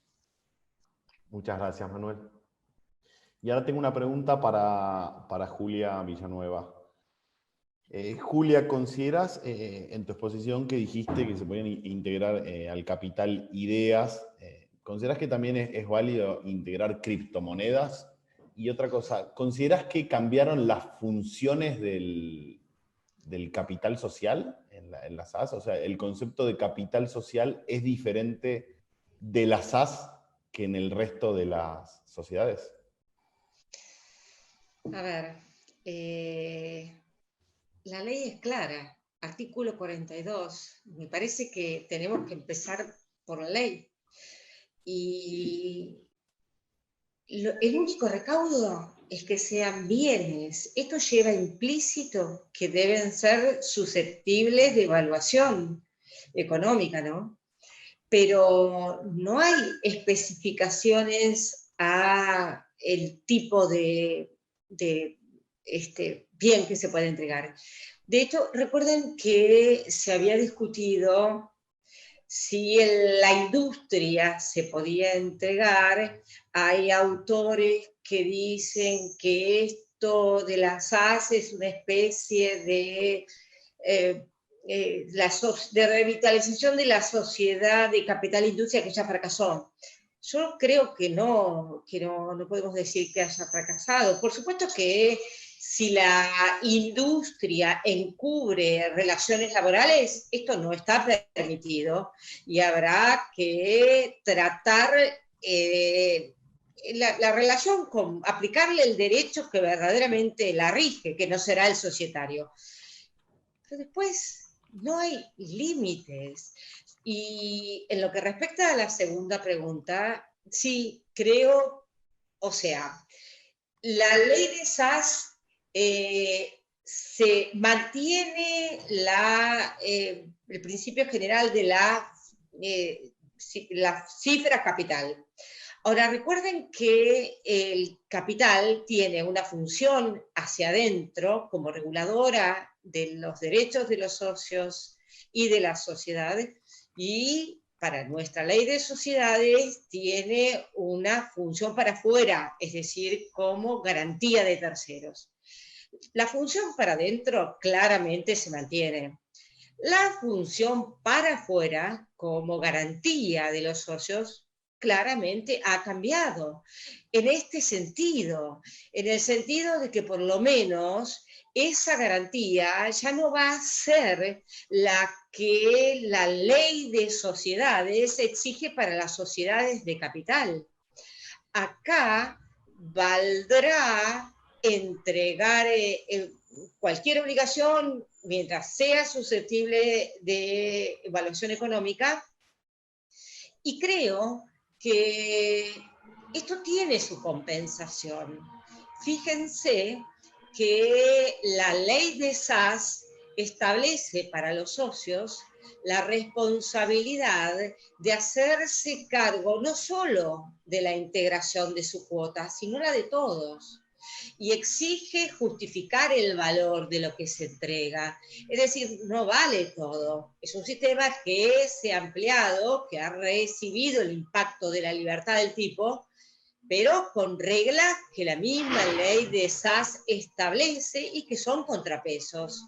Muchas gracias, Manuel. Y ahora tengo una pregunta para Julia Villanueva. Julia, ¿consideras en tu exposición que dijiste que se podían integrar al capital ideas? ¿Consideras que también es válido integrar criptomonedas? Y otra cosa, ¿consideras que cambiaron las funciones del capital social en las SAS? O sea, ¿el concepto de capital social es diferente de las SAS que en el resto de las sociedades? A ver, la ley es clara, artículo 42. Me parece que tenemos que empezar por la ley. Y el único recaudo es que sean bienes. Esto lleva implícito que deben ser susceptibles de evaluación económica, ¿no? Pero no hay especificaciones a el tipo de bien que se puede entregar. De hecho, recuerden que se había discutido si la industria se podía entregar. Hay autores que dicen que esto de las SAS es una especie de revitalización de la sociedad de capital industria que ya fracasó. Yo creo que no podemos decir que haya fracasado. Por supuesto que si la industria encubre relaciones laborales, esto no está permitido y habrá que tratar la relación con aplicarle el derecho que verdaderamente la rige, que no será el societario. Pero después no hay límites. Y en lo que respecta a la segunda pregunta, sí, creo, o sea, la ley de SAS se mantiene el principio general de la cifra capital. Ahora, recuerden que el capital tiene una función hacia adentro como reguladora de los derechos de los socios y de las sociedades, y para nuestra ley de sociedades tiene una función para afuera, es decir, como garantía de terceros. La función para adentro claramente se mantiene. La función para afuera, como garantía de los socios, claramente ha cambiado. En este sentido, en el sentido de que por lo menos esa garantía ya no va a ser la que la ley de sociedades exige para las sociedades de capital. Acá valdrá entregar cualquier obligación mientras sea susceptible de evaluación económica, y creo que esto tiene su compensación. Fíjense que la ley de SAS establece para los socios la responsabilidad de hacerse cargo no solo de la integración de su cuota, sino la de todos. y exige justificar el valor de lo que se entrega. Es decir, no vale todo. Es un sistema que se ha ampliado, que ha recibido el impacto de la libertad del tipo, pero con reglas que la misma ley de SAS establece y que son contrapesos.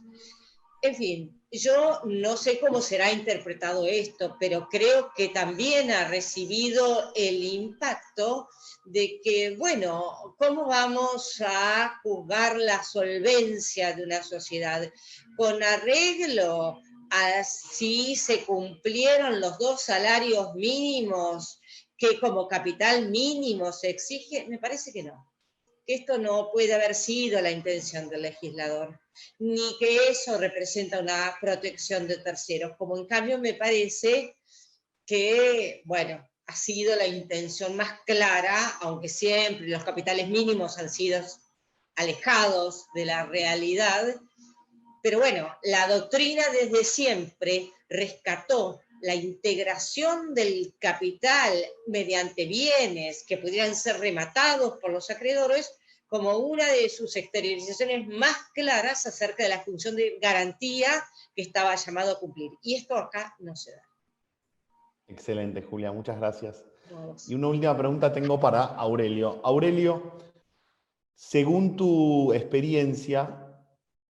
En fin, yo no sé cómo será interpretado esto, pero creo que también ha recibido el impacto de que, bueno, ¿cómo vamos a juzgar la solvencia de una sociedad? Con arreglo a si se cumplieron los 2 salarios mínimos que como capital mínimo se exige, me parece que no. Que esto no puede haber sido la intención del legislador, ni que eso representa una protección de terceros, como en cambio me parece que, bueno, ha sido la intención más clara, aunque siempre los capitales mínimos han sido alejados de la realidad, pero bueno, la doctrina desde siempre rescató la integración del capital mediante bienes que pudieran ser rematados por los acreedores como una de sus exteriorizaciones más claras acerca de la función de garantía que estaba llamado a cumplir. Y esto acá no se da. Excelente, Julia, muchas gracias. Vamos. Y una última pregunta tengo para Aurelio. Aurelio, según tu experiencia,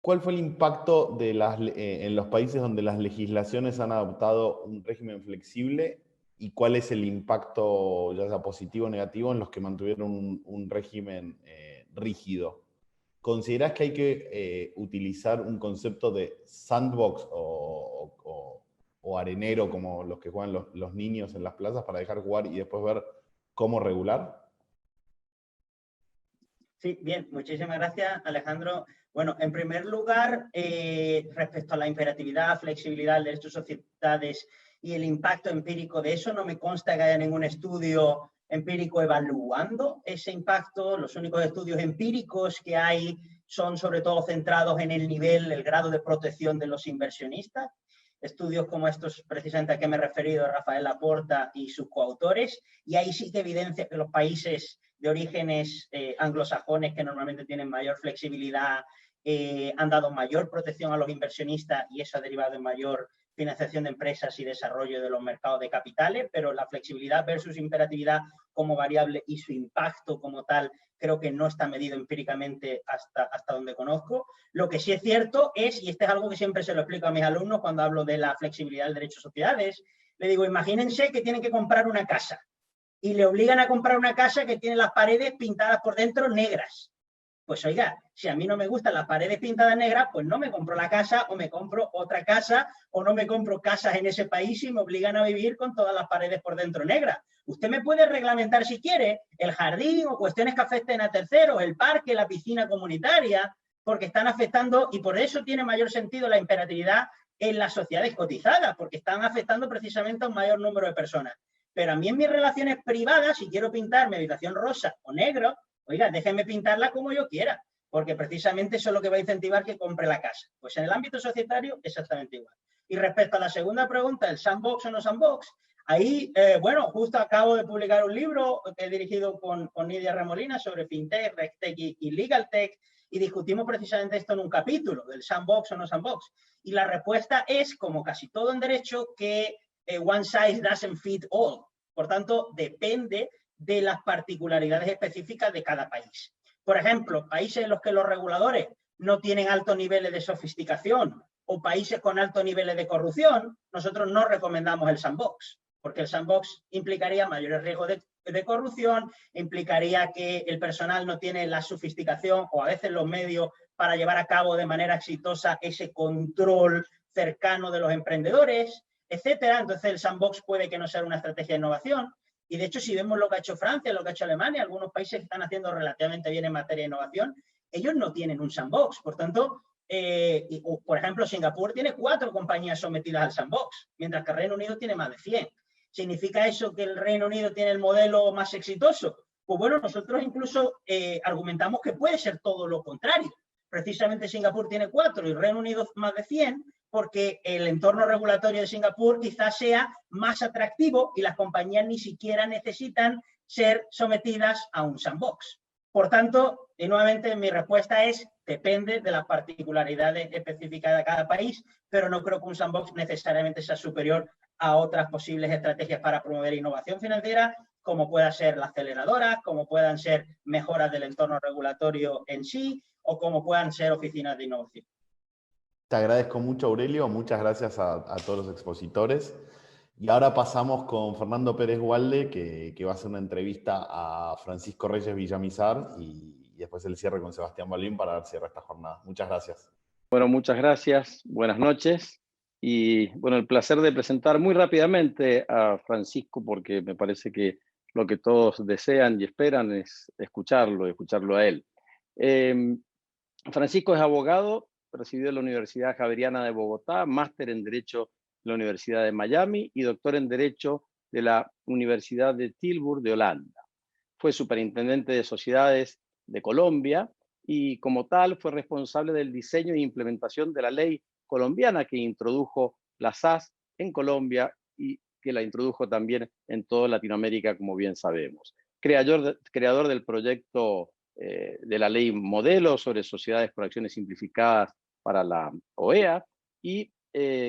¿cuál fue el impacto de en los países donde las legislaciones han adoptado un régimen flexible y cuál es el impacto, ya sea positivo o negativo, en los que mantuvieron un régimen rígido? ¿Considerás que hay que utilizar un concepto de sandbox o arenero, como los que juegan los niños en las plazas, para dejar jugar y después ver cómo regular? Sí, bien, muchísimas gracias, Alejandro. Bueno, en primer lugar, respecto a la imperatividad, flexibilidad del derecho de sociedades y el impacto empírico de eso, no me consta que haya ningún estudio empírico evaluando ese impacto. Los únicos estudios empíricos que hay son sobre todo centrados en el nivel, el grado de protección de los inversionistas. Estudios como estos, precisamente a que me he referido, Rafael Laporta y sus coautores, y ahí sí que evidencia que los países de orígenes anglosajones, que normalmente tienen mayor flexibilidad, han dado mayor protección a los inversionistas y eso ha derivado en mayor financiación de empresas y desarrollo de los mercados de capitales, pero la flexibilidad versus imperatividad como variable y su impacto como tal creo que no está medido empíricamente hasta donde conozco. Lo que sí es cierto es, y este es algo que siempre se lo explico a mis alumnos cuando hablo de la flexibilidad del derecho de sociedades, le digo, imagínense que tienen que comprar una casa y le obligan a comprar una casa que tiene las paredes pintadas por dentro negras. Pues oiga, si a mí no me gustan las paredes pintadas negras, pues no me compro la casa o me compro otra casa o no me compro casas en ese país y me obligan a vivir con todas las paredes por dentro negras. Usted me puede reglamentar si quiere el jardín o cuestiones que afecten a terceros, el parque, la piscina comunitaria, porque están afectando y por eso tiene mayor sentido la imperatividad en las sociedades cotizadas, porque están afectando precisamente a un mayor número de personas. Pero a mí en mis relaciones privadas, si quiero pintar mi habitación rosa o negro, oiga, déjenme pintarla como yo quiera, porque precisamente eso es lo que va a incentivar que compre la casa. Pues en el ámbito societario, exactamente igual. Y respecto a la segunda pregunta, el sandbox o no sandbox, ahí, bueno, justo acabo de publicar un libro que he dirigido con Nidia Remolina sobre FinTech, RegTech y LegalTech, y discutimos precisamente esto en un capítulo, del sandbox o no sandbox. Y la respuesta es, como casi todo en derecho, que one size doesn't fit all. Por tanto, depende de las particularidades específicas de cada país. Por ejemplo, países en los que los reguladores no tienen altos niveles de sofisticación o países con altos niveles de corrupción, nosotros no recomendamos el sandbox, porque el sandbox implicaría mayores riesgos de corrupción, implicaría que el personal no tiene la sofisticación o a veces los medios para llevar a cabo de manera exitosa ese control cercano de los emprendedores, etcétera. Entonces el sandbox puede que no sea una estrategia de innovación. Y de hecho, si vemos lo que ha hecho Francia, lo que ha hecho Alemania, algunos países que están haciendo relativamente bien en materia de innovación, ellos no tienen un sandbox. Por tanto, por ejemplo, Singapur tiene 4 compañías sometidas al sandbox, mientras que el Reino Unido tiene más de 100. ¿Significa eso que el Reino Unido tiene el modelo más exitoso? Pues bueno, nosotros incluso argumentamos que puede ser todo lo contrario. Precisamente Singapur tiene 4 y el Reino Unido más de 100, porque el entorno regulatorio de Singapur quizás sea más atractivo y las compañías ni siquiera necesitan ser sometidas a un sandbox. Por tanto, y nuevamente mi respuesta es, depende de las particularidades específicas de cada país, pero no creo que un sandbox necesariamente sea superior a otras posibles estrategias para promover innovación financiera, como puedan ser las aceleradoras, como puedan ser mejoras del entorno regulatorio en sí, o como puedan ser oficinas de innovación. Te agradezco mucho, Aurelio. Muchas gracias a todos los expositores. Y ahora pasamos con Fernando Pérez Gualde, que va a hacer una entrevista a Francisco Reyes Villamizar y después el cierre con Sebastián Balbín para dar cierre a esta jornada. Muchas gracias. Bueno, muchas gracias. Buenas noches. Y bueno, el placer de presentar muy rápidamente a Francisco, porque me parece que lo que todos desean y esperan es escucharlo a él. Francisco es abogado, recibió en la Universidad Javeriana de Bogotá, máster en Derecho de la Universidad de Miami y doctor en Derecho de la Universidad de Tilburg de Holanda. Fue superintendente de sociedades de Colombia y como tal fue responsable del diseño e implementación de la ley colombiana que introdujo la SAS en Colombia y que la introdujo también en toda Latinoamérica, como bien sabemos. Creador del proyecto de la ley modelo sobre sociedades por acciones simplificadas para la OEA y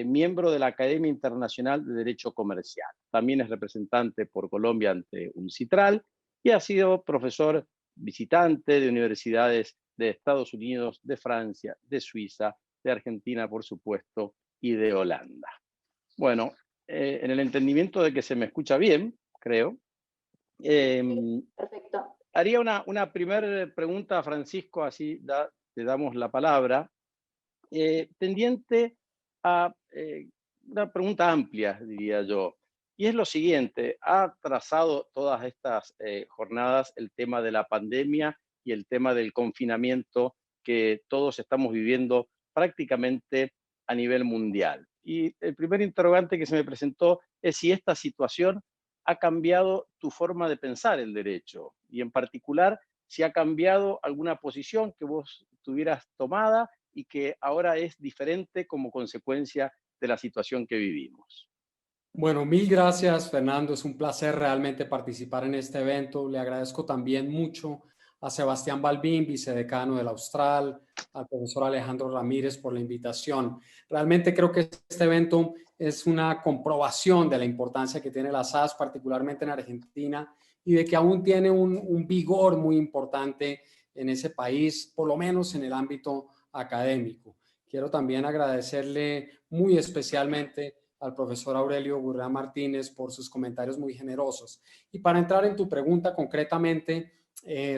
miembro de la Academia Internacional de Derecho Comercial. También es representante por Colombia ante UNCITRAL y ha sido profesor visitante de universidades de Estados Unidos, de Francia, de Suiza, de Argentina, por supuesto, y de Holanda. Bueno, en el entendimiento de que se me escucha bien, creo, Perfecto. haría una primera pregunta a Francisco, así te damos la palabra, tendiente a una pregunta amplia, diría yo. Y es lo siguiente, ha trazado todas estas jornadas el tema de la pandemia y el tema del confinamiento que todos estamos viviendo prácticamente a nivel mundial. Y el primer interrogante que se me presentó es si esta situación ha cambiado tu forma de pensar el derecho y en particular si ha cambiado alguna posición que vos tuvieras tomada y que ahora es diferente como consecuencia de la situación que vivimos. Bueno, mil gracias, Fernando. Es un placer realmente participar en este evento. Le agradezco también mucho a Sebastián Balbín, vicedecano del Austral, al profesor Alejandro Ramírez por la invitación. Realmente creo que este evento es una comprobación de la importancia que tiene la SAS, particularmente en Argentina, y de que aún tiene un vigor muy importante en ese país, por lo menos en el ámbito académico. Quiero también agradecerle muy especialmente al profesor Aurelio Gurrea Martínez por sus comentarios muy generosos. Y para entrar en tu pregunta concretamente,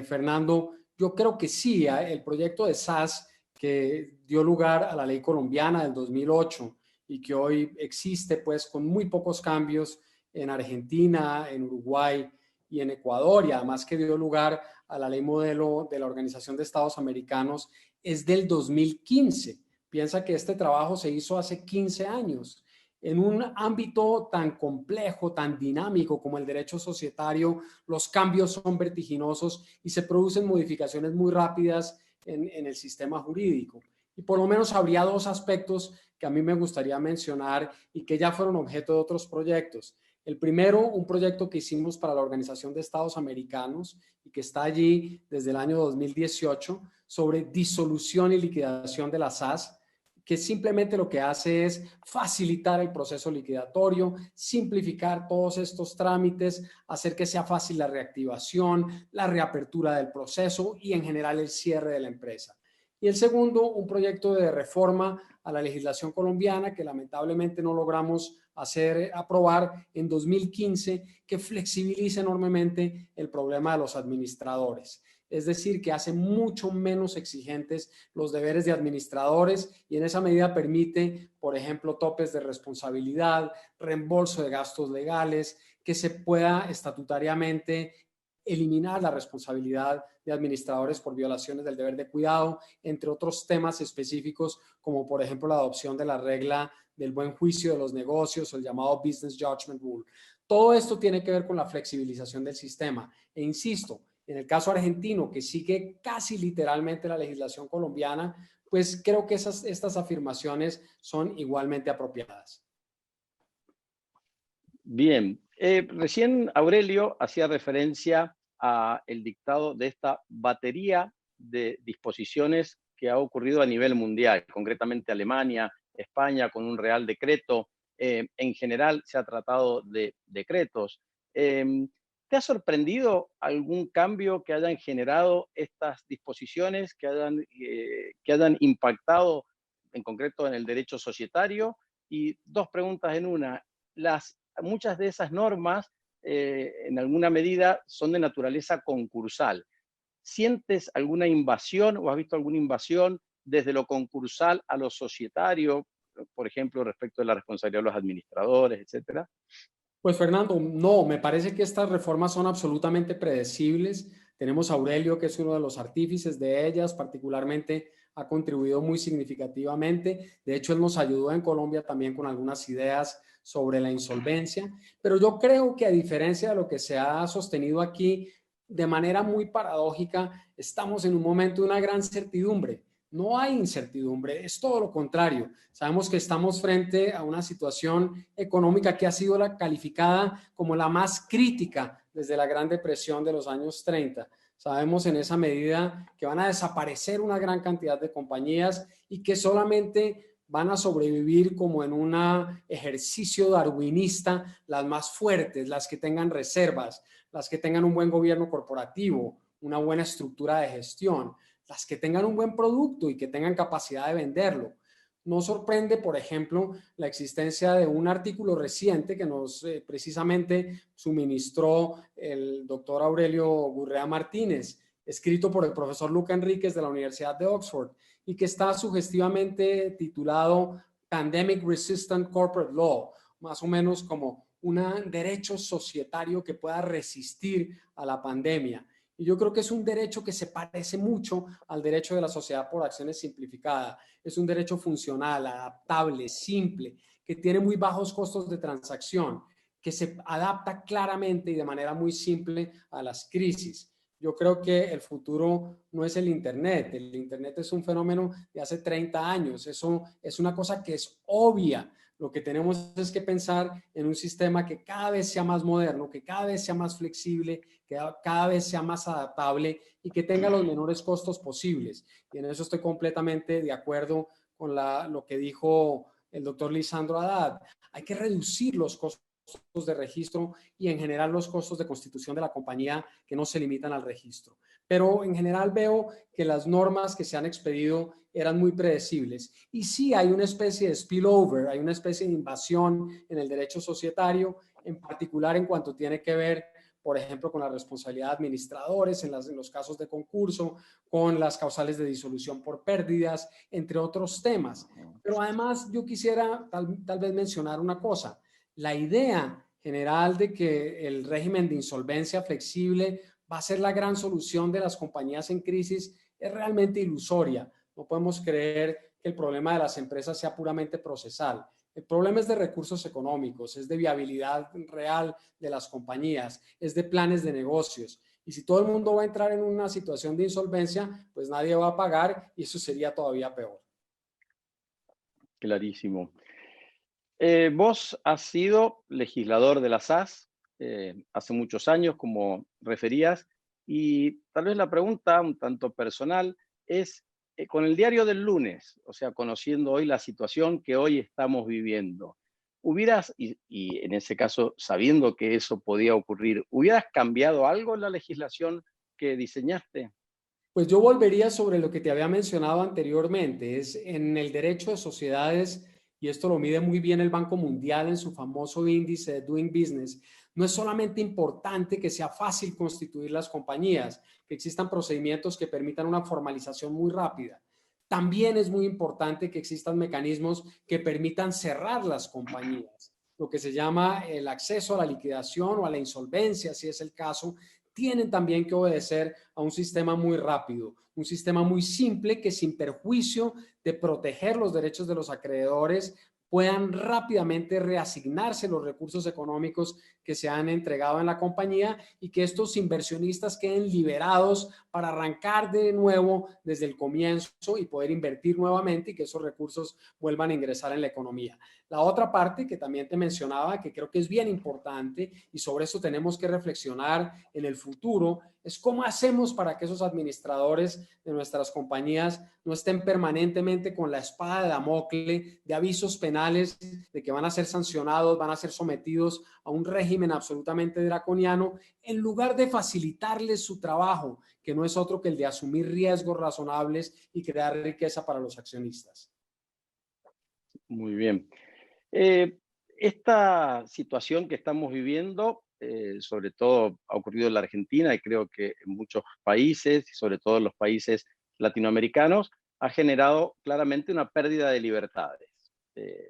Fernando, yo creo que sí, el proyecto de SAS que dio lugar a la ley colombiana del 2008 y que hoy existe pues con muy pocos cambios en Argentina, en Uruguay y en Ecuador, y además que dio lugar a la ley modelo de la Organización de Estados Americanos, es del 2015. Piensa que este trabajo se hizo hace 15 años. En un ámbito tan complejo, tan dinámico como el derecho societario, los cambios son vertiginosos y se producen modificaciones muy rápidas en el sistema jurídico. Y por lo menos habría dos aspectos que a mí me gustaría mencionar y que ya fueron objeto de otros proyectos. El primero, un proyecto que hicimos para la Organización de Estados Americanos y que está allí desde el año 2018 sobre disolución y liquidación de la SAS, que simplemente lo que hace es facilitar el proceso liquidatorio, simplificar todos estos trámites, hacer que sea fácil la reactivación, la reapertura del proceso y en general el cierre de la empresa. Y el segundo, un proyecto de reforma a la legislación colombiana que lamentablemente no logramos aprobar en 2015, que flexibiliza enormemente el problema de los administradores. Es decir, que hace mucho menos exigentes los deberes de administradores y en esa medida permite, por ejemplo, topes de responsabilidad, reembolso de gastos legales, que se pueda estatutariamente eliminar la responsabilidad de administradores por violaciones del deber de cuidado, entre otros temas específicos como por ejemplo la adopción de la regla del buen juicio de los negocios o el llamado Business Judgment Rule. Todo esto tiene que ver con la flexibilización del sistema. E insisto, en el caso argentino, que sigue casi literalmente la legislación colombiana, pues creo que estas afirmaciones son igualmente apropiadas. Bien, recién Aurelio hacía referencia al dictado de esta batería de disposiciones que ha ocurrido a nivel mundial, concretamente Alemania, España, con un Real Decreto. En general se ha tratado de decretos. ¿Te ha sorprendido algún cambio que hayan generado estas disposiciones, que hayan impactado en concreto en el derecho societario? Y dos preguntas en una. Muchas de esas normas, en alguna medida, son de naturaleza concursal. ¿Sientes alguna invasión o has visto alguna invasión desde lo concursal a lo societario, por ejemplo, respecto de la responsabilidad de los administradores, etcétera? Pues Fernando, no, me parece que estas reformas son absolutamente predecibles. Tenemos a Aurelio, que es uno de los artífices de ellas, particularmente ha contribuido muy significativamente. De hecho, él nos ayudó en Colombia también con algunas ideas sobre la insolvencia. Pero yo creo que a diferencia de lo que se ha sostenido aquí, de manera muy paradójica, estamos en un momento de una gran certidumbre. No hay incertidumbre, es todo lo contrario. Sabemos que estamos frente a una situación económica que ha sido calificada como la más crítica desde la Gran Depresión de los años 30. Sabemos en esa medida que van a desaparecer una gran cantidad de compañías y que solamente van a sobrevivir como en un ejercicio darwinista las más fuertes, las que tengan reservas, las que tengan un buen gobierno corporativo, una buena estructura de gestión, las que tengan un buen producto y que tengan capacidad de venderlo. No sorprende, por ejemplo, la existencia de un artículo reciente que nos precisamente suministró el doctor Aurelio Gurrea Martínez, escrito por el profesor Luca Enríquez de la Universidad de Oxford y que está sugestivamente titulado Pandemic Resistant Corporate Law, más o menos como un derecho societario que pueda resistir a la pandemia. Y yo creo que es un derecho que se parece mucho al derecho de la sociedad por acciones simplificada. Es un derecho funcional, adaptable, simple, que tiene muy bajos costos de transacción, que se adapta claramente y de manera muy simple a las crisis. Yo creo que el futuro no es el Internet. El Internet es un fenómeno de hace 30 años. Eso es una cosa que es obvia. Lo que tenemos es que pensar en un sistema que cada vez sea más moderno, que cada vez sea más flexible, que cada vez sea más adaptable y que tenga los menores costos posibles. Y en eso estoy completamente de acuerdo con lo que dijo el doctor Lisandro Haddad. Hay que reducir los costos de registro y en general los costos de constitución de la compañía que no se limitan al registro. Pero en general veo que las normas que se han expedido eran muy predecibles. Y sí hay una especie de spillover, hay una especie de invasión en el derecho societario, en particular en cuanto tiene que ver, por ejemplo, con la responsabilidad de administradores en los casos de concurso, con las causales de disolución por pérdidas, entre otros temas. Pero además yo quisiera tal vez mencionar una cosa. La idea general de que el régimen de insolvencia flexible va a ser la gran solución de las compañías en crisis es realmente ilusoria. No podemos creer que el problema de las empresas sea puramente procesal. El problema es de recursos económicos, es de viabilidad real de las compañías, es de planes de negocios. Y si todo el mundo va a entrar en una situación de insolvencia, pues nadie va a pagar y eso sería todavía peor. Clarísimo. Vos has sido legislador de la SAS hace muchos años, como referías, y tal vez la pregunta un tanto personal es, con el diario del lunes, o sea, conociendo hoy la situación que hoy estamos viviendo, ¿hubieras, y en ese caso sabiendo que eso podía ocurrir, hubieras cambiado algo en la legislación que diseñaste? Pues yo volvería sobre lo que te había mencionado anteriormente, es en el derecho de sociedades, y esto lo mide muy bien el Banco Mundial en su famoso índice de Doing Business, no es solamente importante que sea fácil constituir las compañías, que existan procedimientos que permitan una formalización muy rápida. También es muy importante que existan mecanismos que permitan cerrar las compañías, lo que se llama el acceso a la liquidación o a la insolvencia, si es el caso. Tienen también que obedecer a un sistema muy rápido, un sistema muy simple que sin perjuicio de proteger los derechos de los acreedores puedan rápidamente reasignarse los recursos económicos que se han entregado en la compañía y que estos inversionistas queden liberados para arrancar de nuevo desde el comienzo y poder invertir nuevamente y que esos recursos vuelvan a ingresar en la economía. La otra parte que también te mencionaba, que creo que es bien importante y sobre eso tenemos que reflexionar en el futuro, es cómo hacemos para que esos administradores de nuestras compañías no estén permanentemente con la espada de Damocles de avisos penales de que van a ser sancionados, van a ser sometidos a un régimen absolutamente draconiano, en lugar de facilitarles su trabajo, que no es otro que el de asumir riesgos razonables y crear riqueza para los accionistas. Muy bien. Esta situación que estamos viviendo, sobre todo ha ocurrido en la Argentina y creo que en muchos países, y sobre todo en los países latinoamericanos, ha generado claramente una pérdida de libertades.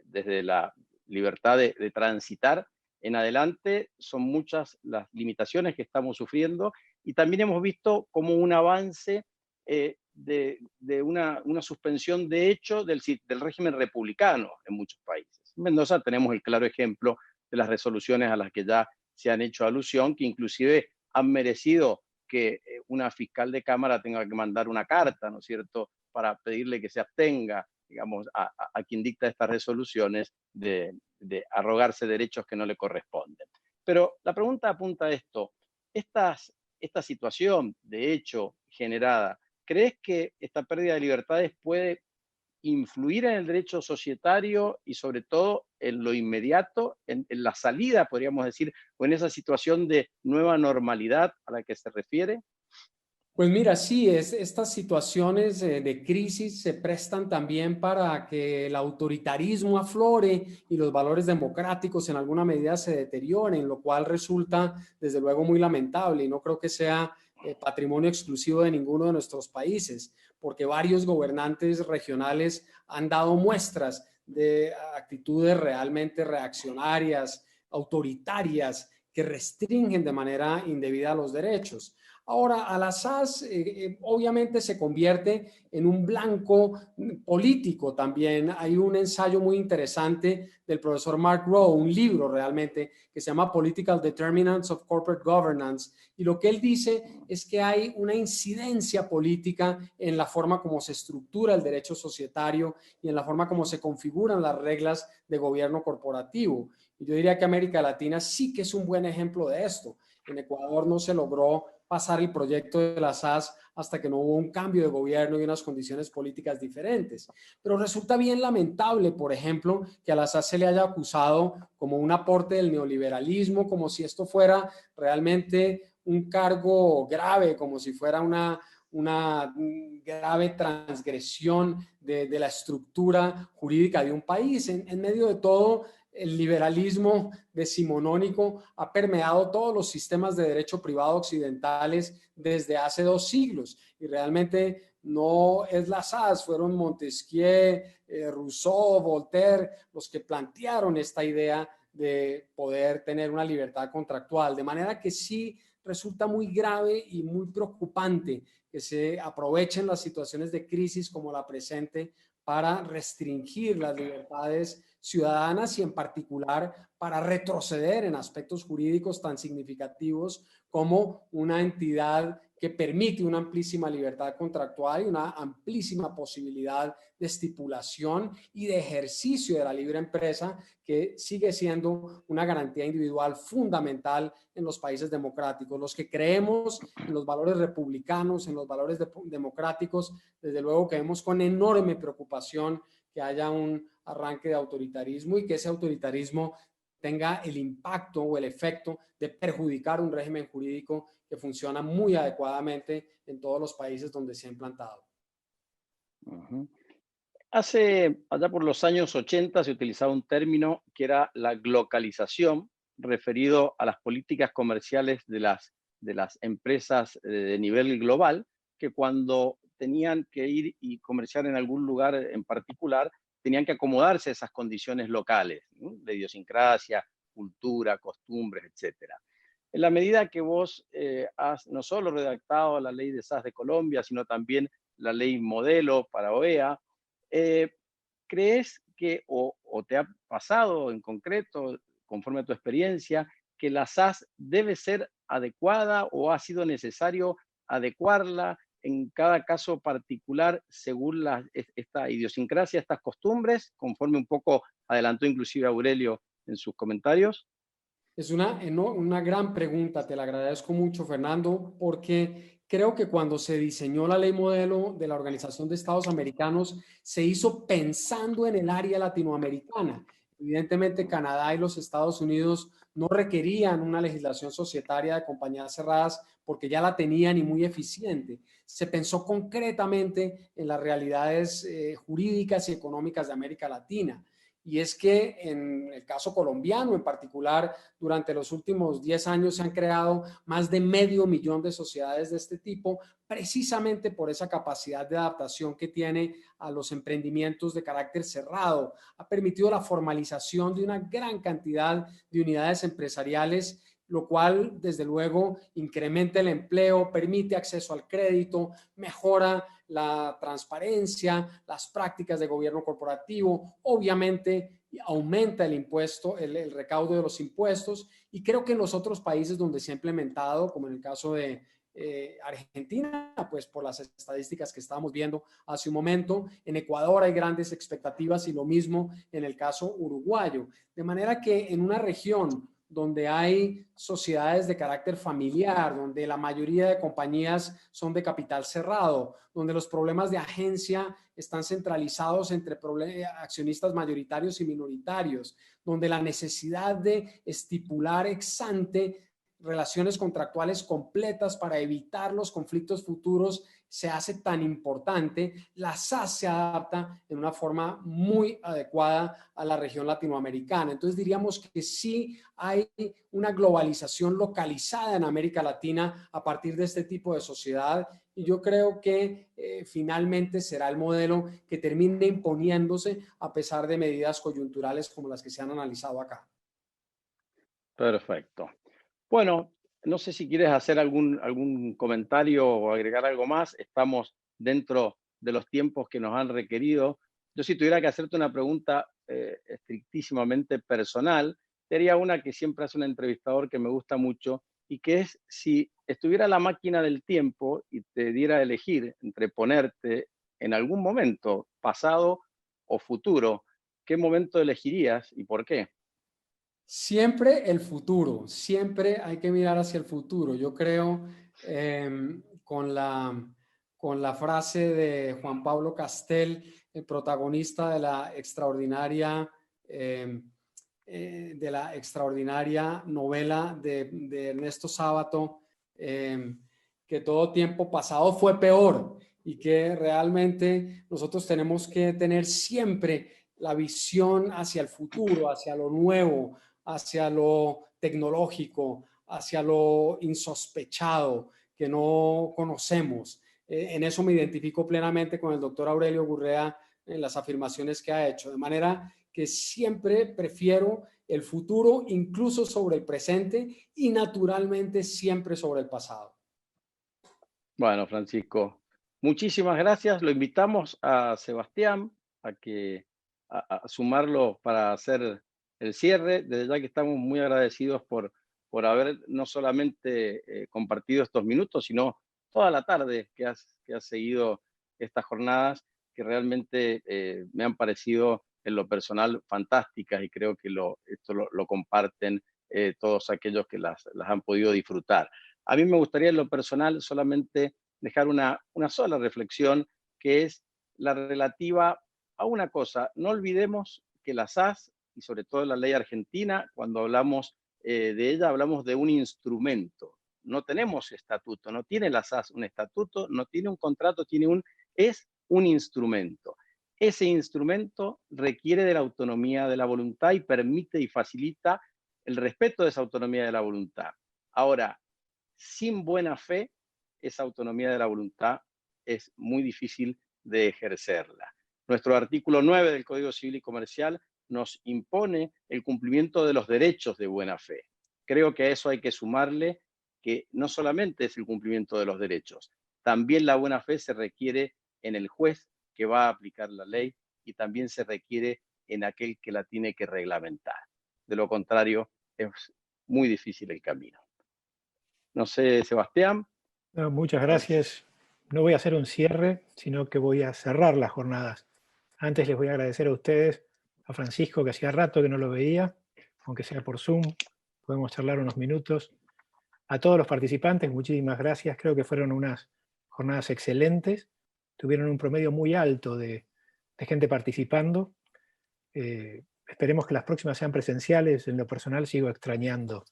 Desde la libertad de transitar en adelante, son muchas las limitaciones que estamos sufriendo y también hemos visto como un avance de una suspensión de hecho del régimen republicano en muchos países. En Mendoza tenemos el claro ejemplo de las resoluciones a las que ya se han hecho alusión, que inclusive han merecido que una fiscal de Cámara tenga que mandar una carta, ¿no es cierto?, para pedirle que se abstenga, digamos, a quien dicta estas resoluciones de arrogarse derechos que no le corresponden. Pero la pregunta apunta a esto. Esta situación, de hecho, generada, ¿crees que esta pérdida de libertades puede influir en el derecho societario y sobre todo en lo inmediato, en la salida, podríamos decir, o en esa situación de nueva normalidad a la que se refiere? Pues mira, sí, estas situaciones de crisis se prestan también para que el autoritarismo aflore y los valores democráticos en alguna medida se deterioren, lo cual resulta desde luego muy lamentable y no creo que sea patrimonio exclusivo de ninguno de nuestros países, porque varios gobernantes regionales han dado muestras de actitudes realmente reaccionarias, autoritarias, que restringen de manera indebida los derechos. Ahora, Al-Assad obviamente se convierte en un blanco político también. Hay un ensayo muy interesante del profesor Mark Rowe, un libro realmente que se llama Political Determinants of Corporate Governance, y lo que él dice es que hay una incidencia política en la forma como se estructura el derecho societario y en la forma como se configuran las reglas de gobierno corporativo. Y yo diría que América Latina sí que es un buen ejemplo de esto. En Ecuador no se logró pasar el proyecto de la SAS hasta que no hubo un cambio de gobierno y unas condiciones políticas diferentes. Pero resulta bien lamentable, por ejemplo, que a la SAS se le haya acusado como un aporte del neoliberalismo, como si esto fuera realmente un cargo grave, como si fuera una grave transgresión de la estructura jurídica de un país. En medio de todo, el liberalismo decimonónico ha permeado todos los sistemas de derecho privado occidentales desde hace 2 siglos y realmente no es la SAS, fueron Montesquieu, Rousseau, Voltaire los que plantearon esta idea de poder tener una libertad contractual, de manera que sí resulta muy grave y muy preocupante que se aprovechen las situaciones de crisis como la presente para restringir las libertades ciudadanas y en particular para retroceder en aspectos jurídicos tan significativos como una entidad que permite una amplísima libertad contractual y una amplísima posibilidad de estipulación y de ejercicio de la libre empresa, que sigue siendo una garantía individual fundamental en los países democráticos. Los que creemos en los valores republicanos, en los valores democráticos, desde luego que vemos con enorme preocupación que haya un arranque de autoritarismo y que ese autoritarismo tenga el impacto o el efecto de perjudicar un régimen jurídico que funciona muy adecuadamente en todos los países donde se ha implantado. Allá por los años 80 se utilizaba un término que era la glocalización, referido a las políticas comerciales de las empresas de nivel global, que cuando tenían que ir y comerciar en algún lugar en particular, tenían que acomodarse a esas condiciones locales, ¿no?, de idiosincrasia, cultura, costumbres, etc. En la medida que vos has no solo redactado la ley de SAS de Colombia, sino también la ley modelo para OEA, ¿crees que, o te ha pasado en concreto, conforme a tu experiencia, que la SAS debe ser adecuada o ha sido necesario adecuarla en cada caso particular según esta idiosincrasia, estas costumbres, conforme un poco adelantó inclusive Aurelio en sus comentarios? Es una gran pregunta, te la agradezco mucho, Fernando, porque creo que cuando se diseñó la ley modelo de la Organización de Estados Americanos, se hizo pensando en el área latinoamericana. Evidentemente, Canadá y los Estados Unidos no requerían una legislación societaria de compañías cerradas porque ya la tenían y muy eficiente. Se pensó concretamente en las realidades jurídicas y económicas de América Latina. Y es que en el caso colombiano en particular, durante los últimos 10 años se han creado más de 500.000 de sociedades de este tipo, precisamente por esa capacidad de adaptación que tiene a los emprendimientos de carácter cerrado. Ha permitido la formalización de una gran cantidad de unidades empresariales, lo cual, desde luego, incrementa el empleo, permite acceso al crédito, mejora la transparencia, las prácticas de gobierno corporativo, obviamente aumenta el impuesto, el recaudo de los impuestos, y creo que en los otros países donde se ha implementado, como en el caso de Argentina, pues por las estadísticas que estábamos viendo hace un momento, en Ecuador hay grandes expectativas y lo mismo en el caso uruguayo, de manera que en una región donde hay sociedades de carácter familiar, donde la mayoría de compañías son de capital cerrado, donde los problemas de agencia están centralizados entre accionistas mayoritarios y minoritarios, donde la necesidad de estipular ex ante relaciones contractuales completas para evitar los conflictos futuros se hace tan importante, la SAS se adapta en una forma muy adecuada a la región latinoamericana. Entonces diríamos que sí hay una globalización localizada en América Latina a partir de este tipo de sociedad, y yo creo que finalmente será el modelo que termine imponiéndose a pesar de medidas coyunturales como las que se han analizado acá. Perfecto. Bueno, no sé si quieres hacer algún comentario o agregar algo más. Estamos dentro de los tiempos que nos han requerido. Yo, si tuviera que hacerte una pregunta estrictísimamente personal, te haría una que siempre hace un entrevistador que me gusta mucho, y que es: si estuviera la máquina del tiempo y te diera a elegir entre ponerte en algún momento, pasado o futuro, ¿qué momento elegirías y por qué? Siempre el futuro, siempre hay que mirar hacia el futuro. Yo creo con la frase de Juan Pablo Castel, el protagonista de la extraordinaria novela de Ernesto Sábato, que todo tiempo pasado fue peor, y que realmente nosotros tenemos que tener siempre la visión hacia el futuro, hacia lo nuevo, hacia lo tecnológico, hacia lo insospechado que no conocemos. En eso me identifico plenamente con el doctor Aurelio Gurrea en las afirmaciones que ha hecho, de manera que siempre prefiero el futuro incluso sobre el presente, y naturalmente siempre sobre el pasado. Bueno, Francisco, muchísimas gracias. Lo invitamos a Sebastián a sumarlo para hacer el cierre. Desde ya que estamos muy agradecidos por haber no solamente compartido estos minutos, sino toda la tarde que has seguido estas jornadas, que realmente me han parecido en lo personal fantásticas, y creo que esto lo comparten todos aquellos que las han podido disfrutar. A mí me gustaría en lo personal solamente dejar una sola reflexión, que es la relativa a una cosa. No olvidemos que la SAS, y sobre todo la ley argentina, cuando hablamos de ella, hablamos de un instrumento. No tenemos estatuto, no tiene la SAS un estatuto, no tiene un contrato, es un instrumento. Ese instrumento requiere de la autonomía de la voluntad y permite y facilita el respeto de esa autonomía de la voluntad. Ahora, sin buena fe, esa autonomía de la voluntad es muy difícil de ejercerla. Nuestro artículo 9 del Código Civil y Comercial nos impone el cumplimiento de los derechos de buena fe. Creo que a eso hay que sumarle que no solamente es el cumplimiento de los derechos, también la buena fe se requiere en el juez que va a aplicar la ley, y también se requiere en aquel que la tiene que reglamentar. De lo contrario, es muy difícil el camino. No sé, Sebastián. No, muchas gracias. No voy a hacer un cierre, sino que voy a cerrar las jornadas. Antes les voy a agradecer a ustedes, a Francisco, que hacía rato que no lo veía, aunque sea por Zoom, podemos charlar unos minutos. A todos los participantes, muchísimas gracias. Creo que fueron unas jornadas excelentes. Tuvieron un promedio muy alto de gente participando. Esperemos que las próximas sean presenciales. En lo personal sigo extrañando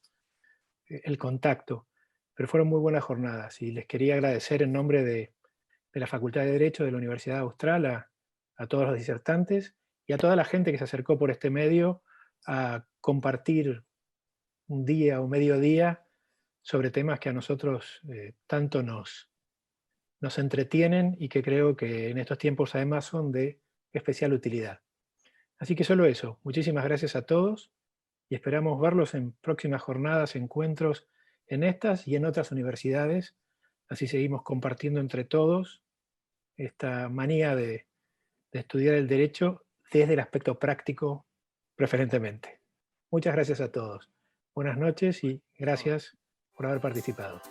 el contacto, pero fueron muy buenas jornadas y les quería agradecer en nombre de la Facultad de Derecho de la Universidad Austral a todos los disertantes y a toda la gente que se acercó por este medio a compartir un día o medio día sobre temas que a nosotros tanto nos entretienen y que creo que en estos tiempos además son de especial utilidad. Así que solo eso. Muchísimas gracias a todos y esperamos verlos en próximas jornadas, encuentros en estas y en otras universidades. Así seguimos compartiendo entre todos esta manía de estudiar el derecho desde el aspecto práctico preferentemente. Muchas gracias a todos. Buenas noches y gracias por haber participado.